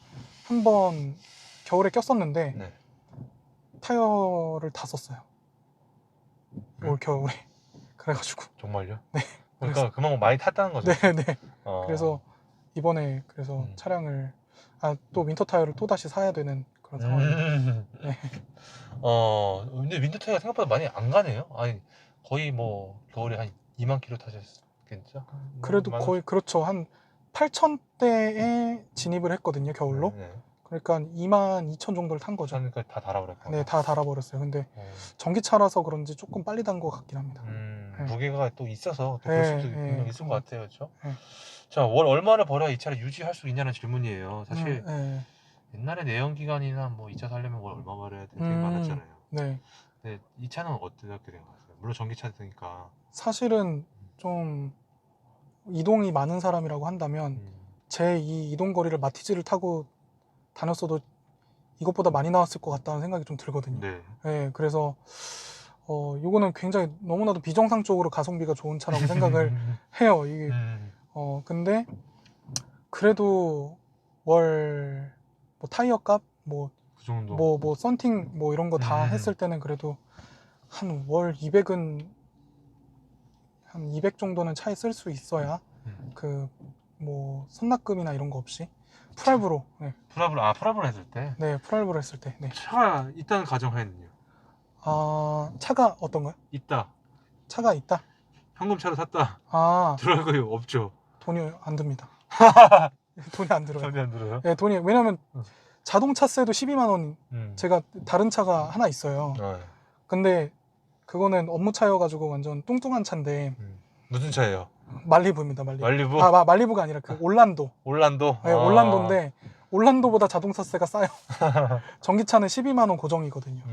한번 겨울에 꼈었는데 네. 타이어를 다 썼어요, 올 겨울에. 그래가지고 정말요? 네. 그러니까 그만큼 많이 탔다는 거죠. 네네. 그래서 이번에 차량을 또 윈터 타이어를 또 다시 사야 되는 그런 상황입니다. 네. 근데 윈터 타이어가 생각보다 많이 안 가네요. 아니, 거의 뭐 겨울에 한 2만 킬로 타셨겠죠? 그래도 거의 그렇죠. 한 8,000대에 진입을 했거든요, 겨울로. 네. 그러니까 22,000 정도를 탄 거죠. 그러니까 다 달아버렸고. 네, 다 달아버렸어요. 근데 전기차라서 그런지 조금 빨리 단 것 같긴 합니다. 네. 무게가 또 있어서 또 네, 그럴 수도 네, 분명 있을 것 같아요, 그렇죠? 네. 자, 월 얼마를 벌어야 이 차를 유지할 수 있냐는 질문이에요. 사실 네. 옛날에 내연기관이나 뭐 이 차 살려면 월 얼마 벌어야 되는 게 많았잖아요. 네. 근데 이 차는 어떻게 생각하세요? 물론 전기차니까. 사실은 좀 이동이 많은 사람이라고 한다면 제 이 이동 거리를 마티즈를 타고 다녔어도 이것보다 많이 나왔을 것 같다는 생각이 좀 들거든요. 네. 네, 그래서 이거는 굉장히 너무나도 비정상적으로 가성비가 좋은 차라고 생각을 해요. 이게 근데 그래도 월 뭐 타이어 값, 뭐 그 정도. 뭐 썬팅 뭐 이런 거 다 했을 때는 그래도 한 월 200은 한 200 정도는 차에 쓸 수 있어야 그 뭐 선납금이나 이런 거 없이 풀할부로 네. 풀업을 했을 때. 네, 풀할부로 했을 때. 네. 차가 있다는 가정하에는요. 차가 어떤가요? 있다. 차가 있다. 현금차로 샀다. 아, 들어가요? 없죠. 돈이 안 듭니다. 돈이 안 들어요. 전혀 안 들어요. 네, 돈이 왜냐면 자동차세도 12만 원. 제가 다른 차가 하나 있어요. 근데 그거는 업무차여가지고 완전 뚱뚱한 차인데 무슨 차예요? 말리부입니다. 말리부. 말리부? 말리부가 아니라 그 올란도. 올란도? 네, 올란도인데 올란도보다 자동차세가 싸요. 전기차는 12만 원 고정이거든요.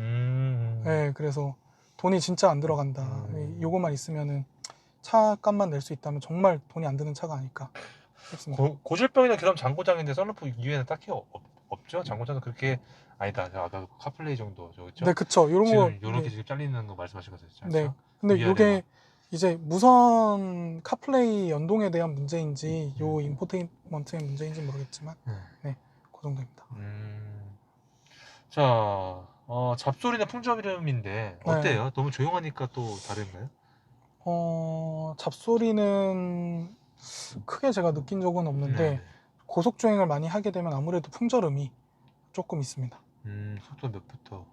네, 그래서 돈이 진짜 안 들어간다. 요거만 있으면은 차 값만 낼 수 있다면 정말 돈이 안 드는 차가 아닐까 싶습니다. 고질병이나 그다음 장고장인데 썬루프 이외에는 딱히 없죠? 장고장은 그렇게 아니다. 아까 카플레이 정도 그렇죠? 네, 그쵸. 요런 거 요렇게 지금 잘리는 거 말씀하신 거죠? 네. 근데 요게 이제 무선 카플레이 연동에 대한 문제인지 요 인포테인먼트의 문제인지 모르겠지만 네, 그 정도입니다. 자, 잡소리나 풍점이름인데 어때요? 너무 조용하니까 또 다른가요? 잡소리는 크게 제가 느낀 적은 없는데 고속 주행을 많이 하게 되면 아무래도 풍절음이 조금 있습니다. 속도 몇부터?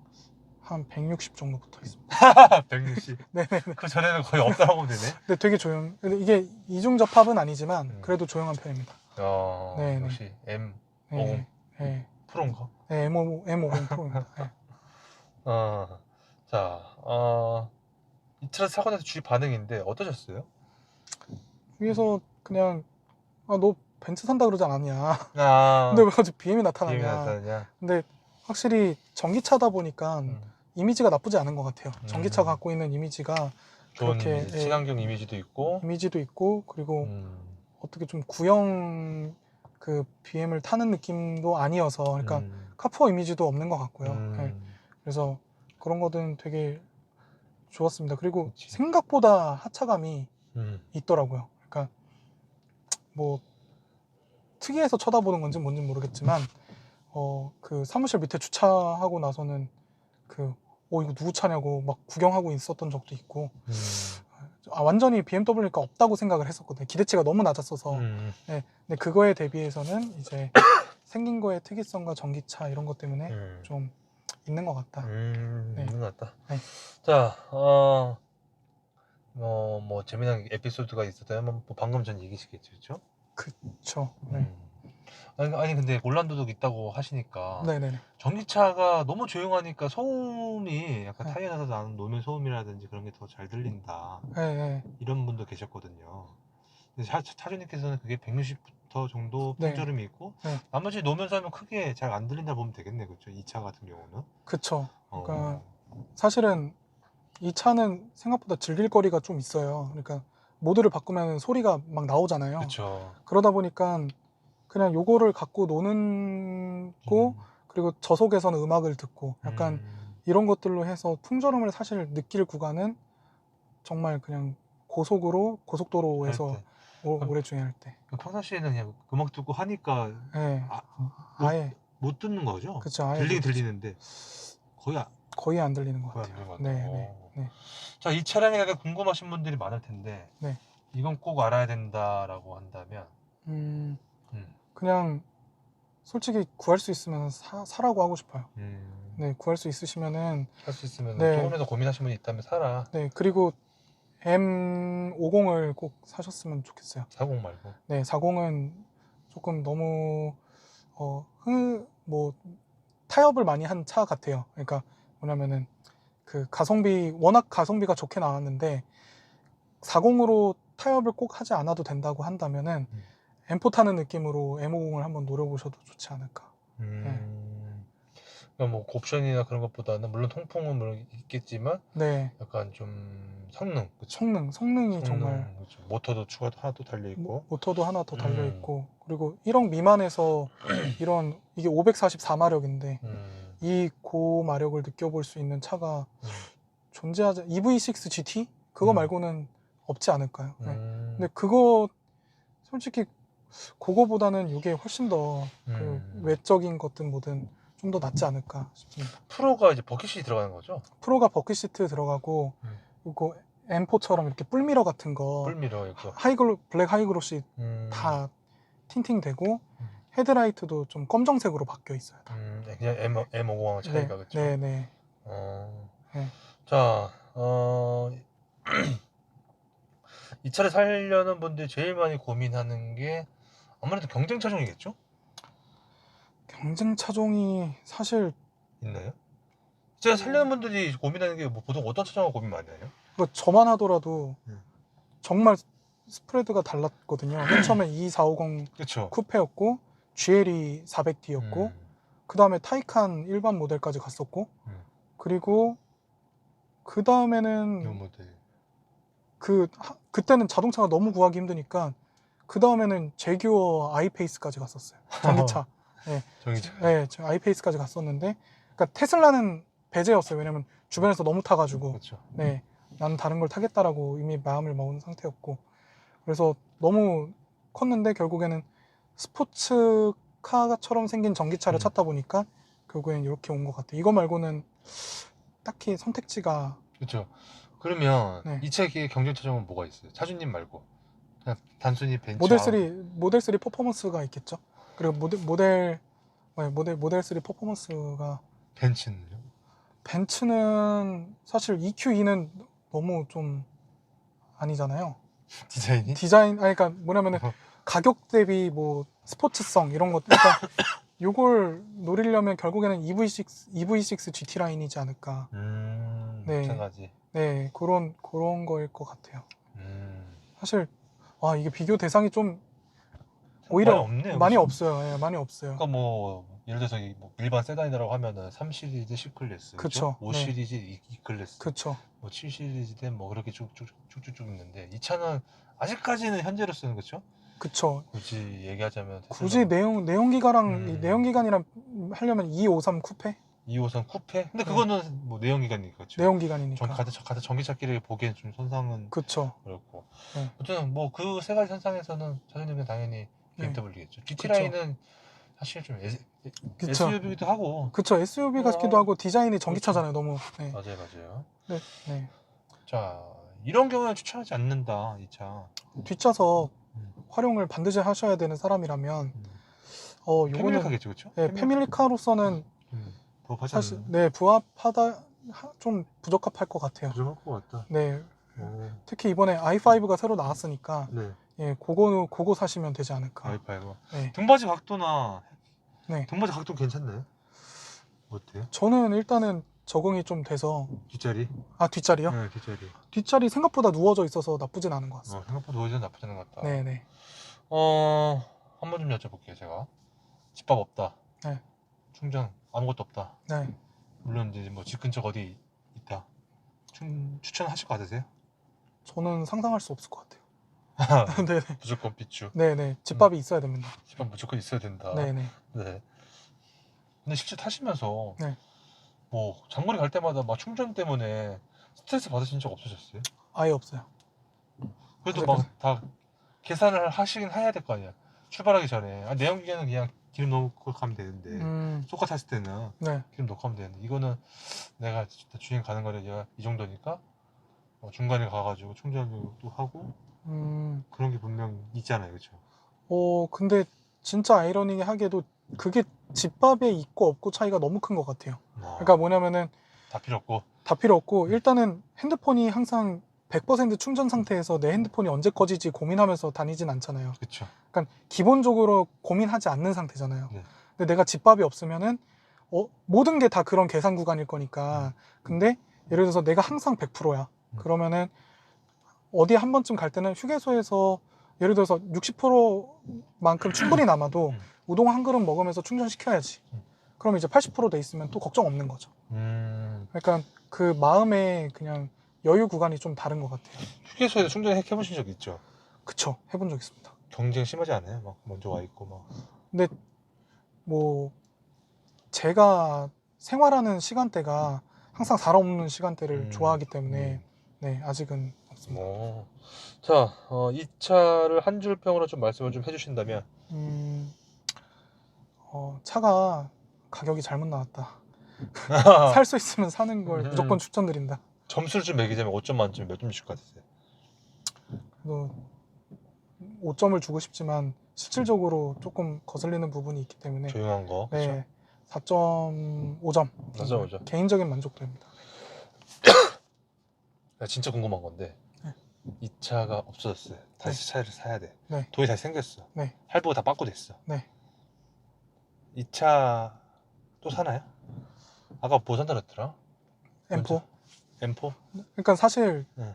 한 160 정도 붙어 있습니다. 160? 네네. 그 전에는 거의 없다고 보면 되네? 근데 되게 근데 이게 이중접합은 아니지만 그래도 조용한 편입니다. 네네. 역시 M50 네. 프로인가? 네, M50 프로입니다. 네. 자, 이 차 사고 나서 주위 반응인데 어떠셨어요? 위에서 그냥 너 벤츠 산다 그러지 않았냐. 근데 왜 갑자기 BM이 나타나냐. 근데 확실히 전기차다 보니까 이미지가 나쁘지 않은 것 같아요. 전기차가 갖고 있는 이미지가 좋은 그렇게 이미지, 친환경 이미지도 있고 그리고 어떻게 좀 구형 그 BM을 타는 느낌도 아니어서 그러니까 카푸어 이미지도 없는 것 같고요. 네. 그래서 그런 거는 되게 좋았습니다. 그리고 생각보다 하차감이 있더라고요. 그러니까 뭐 특이해서 쳐다보는 건지 뭔지 모르겠지만 그 사무실 밑에 주차하고 나서는 이거 누구 차냐고 막 구경하고 있었던 적도 있고 완전히 BMW니까 없다고 생각을 했었거든요. 기대치가 너무 낮았어서 네, 근데 그거에 대비해서는 이제 생긴 거의 특이성과 전기차 이런 것 때문에 좀 있는 것 같다. 네. 있는 것 같다. 네. 자, 뭐 재미난 에피소드가 있었다면 뭐 방금 전 얘기시겠죠, 그렇죠? 그쵸. 네. 아니 근데 올란도도 있다고 하시니까 네네네. 전기차가 너무 조용하니까 소음이 약간 타이어 나서 나는 노면 소음이라든지 그런 게 더 잘 들린다. 네. 이런 분도 계셨거든요. 근데 차주님께서는 그게 160부터 정도 풍절음이 있고 나머지 노면서 하면 크게 잘 안 들린다 보면 되겠네, 그렇죠? 이 차 같은 경우는. 그쵸. 그러니까 사실은 이 차는 생각보다 즐길 거리가 좀 있어요. 그러니까 모드를 바꾸면 소리가 막 나오잖아요. 그쵸. 그러다 보니까 그냥 요거를 갖고 노는 거 그리고 저속에서는 음악을 듣고 약간 이런 것들로 해서 풍절음을 사실 느낄 구간은 정말 그냥 고속도로에서 오래 주행할 때. 평상시에는 그냥 음악 듣고 하니까 아예 못 듣는 거죠? 그쵸, 아예 들리는데 거의 안 들리는 것 같아요. 네. 자, 이 차량에 대해 궁금하신 분들이 많을 텐데 이건 꼭 알아야 된다라고 한다면 그냥 솔직히 구할 수 있으면 사라고 하고 싶어요. 네, 구할 수 있으시면은 살 수 있으면 조금이라도 고민하시는 분이 있다면 사라. 네, 그리고 M50을 꼭 사셨으면 좋겠어요. 40 말고. 네, 40은 조금 너무 뭐 타협을 많이 한 차 같아요. 그러니까 뭐냐면은 그 가성비 워낙 가성비가 좋게 나왔는데 40으로 타협을 꼭 하지 않아도 된다고 한다면은 M4 타는 느낌으로 M50을 한번 노려보셔도 좋지 않을까. 그러니까 뭐 옵션이나 그런 것보다는 물론 통풍은 물론 있겠지만 네, 약간 좀 성능, 그쵸? 성능이 정말 그쵸. 모터도 추가 하나 또 달려 있고. 모터도 하나 더 달려 있고 그리고 1억 미만에서 이런 이게 544마력인데 이 고마력을 느껴볼 수 있는 차가 존재하지 EV6 GT 그거 말고는 없지 않을까요? 네. 근데 그거 솔직히 그거보다는 이게 훨씬 더 그 외적인 것든 뭐든 좀 더 낫지 않을까 싶습니다. 프로가 이제 버킷이 들어가는 거죠? 프로가 버킷 시트 들어가고 그리고 M4처럼 이렇게 뿔미러 같은 거 풀미러 있고. 블랙 하이그로시 다 틴팅되고 헤드라이트도 좀 검정색으로 바뀌어 있어요. 다. 그냥 M50하고 차이가 네, 그쵸? 네, 네. 네. 자, 이 차를 사려는 분들이 제일 많이 고민하는 게 아무래도 경쟁 차종이겠죠? 경쟁 차종이 사실 있나요? 제가 사려는 분들이 고민하는 게 뭐 보통 어떤 차종을 고민 많이 해요? 뭐 저만 하더라도 음. 정말 스프레드가 달랐거든요. 맨 처음에 E450 그쵸? 쿠페였고 GLE 400D였고 그 다음에 타이칸 일반 모델까지 갔었고 그리고 그 이런 다음에는 모델. 그때는 자동차가 너무 구하기 힘드니까 그 다음에는 제규어 아이페이스까지 갔었어요. 전기차. 네. 전기차. 네, 아이페이스까지 갔었는데 그러니까 테슬라는 배제였어요. 왜냐면 주변에서 너무 타가지고 그렇죠. 네, 나는 다른 걸 타겠다라고 이미 마음을 먹은 상태였고 그래서 너무 컸는데 결국에는 스포츠카처럼 생긴 전기차를 찾다 보니까 결국엔 이렇게 온 것 같아요. 이거 말고는 딱히 선택지가 그렇죠. 그러면 네. 이 차의 경쟁 차종은 뭐가 있어요? 차주님 말고 그냥 단순히 벤츠 모델 3 퍼포먼스가 있겠죠. 그리고 모델 3 퍼포먼스가 벤츠는요? 벤츠는 사실 EQE는 너무 좀 아니잖아요. 디자인이? 그러니까 뭐냐면은 가격 대비 뭐 스포츠성 이런 것 그러니까 요걸 노리려면 결국에는 EV6 GT 라인이지 않을까. 네. 마찬가지. 네, 그런 거일 것 같아요. 사실 이게 비교 대상이 좀 오히려 많이 없네요, 많이 그죠? 없어요. 예, 많이 없어요. 그러니까 뭐 예를 들어서 뭐 일반 세단이라고 하면은 3 시리즈 C 클래스, 그쵸. 5 네. 시리즈 E 클래스, 그쵸. 뭐 7 시리즈된 뭐 그렇게 쭉쭉쭉 있는데 이 차는 아직까지는 현재로서는 그렇죠? 그쵸. 굳이 얘기하자면 굳이 내연기관이랑 내연기관이랑 하려면 253 쿠페? 2호선 쿠페? 근데 네. 그거는 뭐 내연기관이니까 그렇죠? 내연기관이니까. 가서 전기차끼리 보기엔 좀 선상은 그쵸. 그렇고 네. 아무튼 뭐 그 세 가지 선상에서는 차주님은 당연히 네. BMW겠죠. GT 그쵸. 라인은 사실 좀 그쵸. SUV기도 하고 그쵸. SUV 같기도 하고 디자인이 전기차잖아요. 너무. 네. 맞아요. 네. 네. 자, 이런 경우는 추천하지 않는다 이 차. 뒷좌석 활용을 반드시 하셔야 되는 사람이라면 요거는 패밀리카겠죠, 그렇죠? 네, 패밀리카로서는 사실 네, 좀 부적합할 것 같아요. 부족할 것 같다. 네. 특히 이번에 i5가 새로 나왔으니까 네. 예, 그거 사시면 되지 않을까. i5. 네. 등받이 각도나 네. 등받이 각도 괜찮나요? 어때요? 저는 일단은 적응이 좀 돼서 뒷자리? 뒷자리요? 네, 뒷자리. 뒷자리 생각보다 누워져 있어서 나쁘진 않은 것 같습니다. 생각보다 오히려 나쁘지 않은 것 같다. 네네. 한 번 좀 여쭤볼게요, 제가. 집밥 없다. 네. 충전 아무것도 없다. 네. 물론 이제 뭐 집 근처 어디 있다. 추천하실 거 같으세요? 저는 상상할 수 없을 것 같아요. 네네. 무조건 비추. 네네. 집밥이 있어야 됩니다. 집밥 무조건 있어야 된다. 네네. 네. 근데 실제 타시면서 네. 뭐 장거리 갈 때마다 막 충전 때문에 스트레스 받으신 적 없으셨어요? 아예 없어요. 그래도 막 다 계산을 하시긴 해야 될 거 아니야. 출발하기 전에. 내연기관은 그냥 기름 넣고 가면 되는데 쏘카 탔을 때는 네. 기름 넣고 가면 되는데 이거는 내가 진짜 주행 가는 거리가 이 정도니까 중간에 가가지고 충전도 하고 그런 게 분명 있잖아요, 그렇죠? 근데 진짜 아이러니하게도 그게 집밥에 있고 없고 차이가 너무 큰 것 같아요. 그러니까 뭐냐면은 다 필요 없고 다 필요 없고 일단은 핸드폰이 항상 100% 충전 상태에서 내 핸드폰이 언제 꺼지지 고민하면서 다니진 않잖아요. 그렇죠. 그러니까 기본적으로 고민하지 않는 상태잖아요. 네. 근데 내가 집밥이 없으면은 모든 게 다 그런 계산 구간일 거니까. 근데 예를 들어서 내가 항상 100%야. 그러면은 어디 한 번쯤 갈 때는 휴게소에서 예를 들어서 60%만큼 충분히 남아도 우동 한 그릇 먹으면서 충전시켜야지. 그럼 이제 80% 돼 있으면 또 걱정 없는 거죠. 그러니까 그 마음의 그냥 여유 구간이 좀 다른 것 같아요. 휴게소에서 충전해보신 적 있죠? 그쵸. 해본 적 있습니다. 경쟁 심하지 않아요? 막 먼저 와 있고 막. 근데 뭐 제가 생활하는 시간대가 항상 사람 없는 시간대를 좋아하기 때문에 네, 아직은 없습니다. 자, 이 차를 한 줄 평으로 좀 말씀을 좀 해주신다면 차가 가격이 잘못 나왔다. 살 수 있으면 사는 걸 무조건 추천드린다. 점수를 좀 매기자면 5점 만점에 몇 점 주실 것 같으세요? 그래도 5점을 주고 싶지만 실질적으로 조금 거슬리는 부분이 있기 때문에 조용한 거. 네, 4.5점. 4.5점. 개인적인 만족도입니다. 진짜 궁금한 건데 네. 이 차가 없어졌어요. 다시 차를 사야 돼. 네. 돈이 다시 생겼어. 네. 할부가 다 빠꾸 됐어. 네. 이 차 또 사나요? 아까 뭐 산다 그랬더라? M4. M4? 그러니까 사실 네.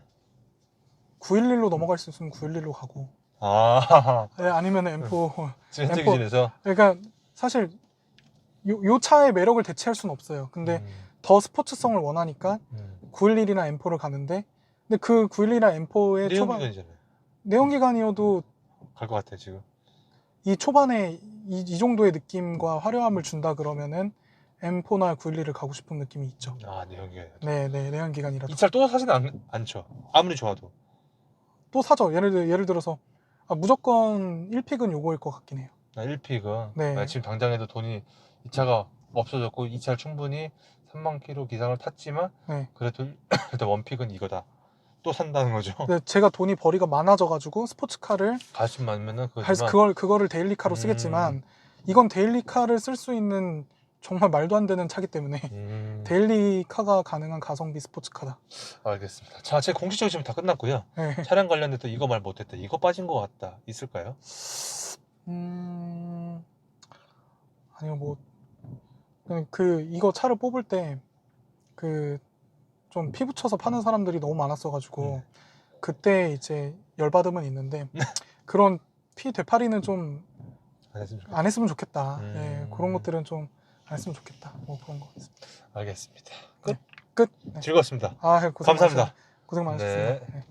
911로 넘어갈 수 있으면 911로 가고 네, 아니면 M4. 지금 현재 기준에서 그러니까 사실 요 차의 매력을 대체할 수는 없어요. 근데 더 스포츠성을 원하니까 911이나 M4를 가는데 근데 그 911이나 M4의 내연기관이잖아요. 내연기관이어도 갈 것 같아요 지금. 이 초반에 이 정도의 느낌과 화려함을 준다 그러면은 M4나 911을 가고 싶은 느낌이 있죠. 내연기관. 네, 내연기관이라도. 이 차를 또 사지는 않죠. 아무리 좋아도. 또 사죠. 예를 들어서 무조건 1픽은 요거일 것 같긴 해요. 1픽은 네. 지금 당장에도 돈이 이 차가 없어졌고 이 차를 충분히 3만 킬로 기상을 탔지만 네. 그래도 일단 원픽은 이거다. 또 산다는 거죠. 근데 제가 돈이 벌이가 많아져가지고 스포츠카를 가심 많으면은 그거를 데일리카로 쓰겠지만 이건 데일리카를 쓸 수 있는 정말 말도 안 되는 차기 때문에 데일리카가 가능한 가성비 스포츠카다. 알겠습니다. 자, 제 공식적으로 지금 다 끝났고요. 네. 차량 관련해서 이거 말 못했다. 이거 빠진 것 같다. 있을까요? 아니요, 뭐 이거 차를 뽑을 때 좀 피 붙여서 파는 사람들이 너무 많았어가지고 그때 이제 열받음은 있는데 그런 피 되팔이는 좀 안 했으면 좋겠다. 네, 그런 것들은 좀 안 했으면 좋겠다. 뭐 그런 거 있습니다. 알겠습니다. 끝. 네. 즐거웠습니다. 고생 감사합니다. 고생 많으셨습니다. 네. 네.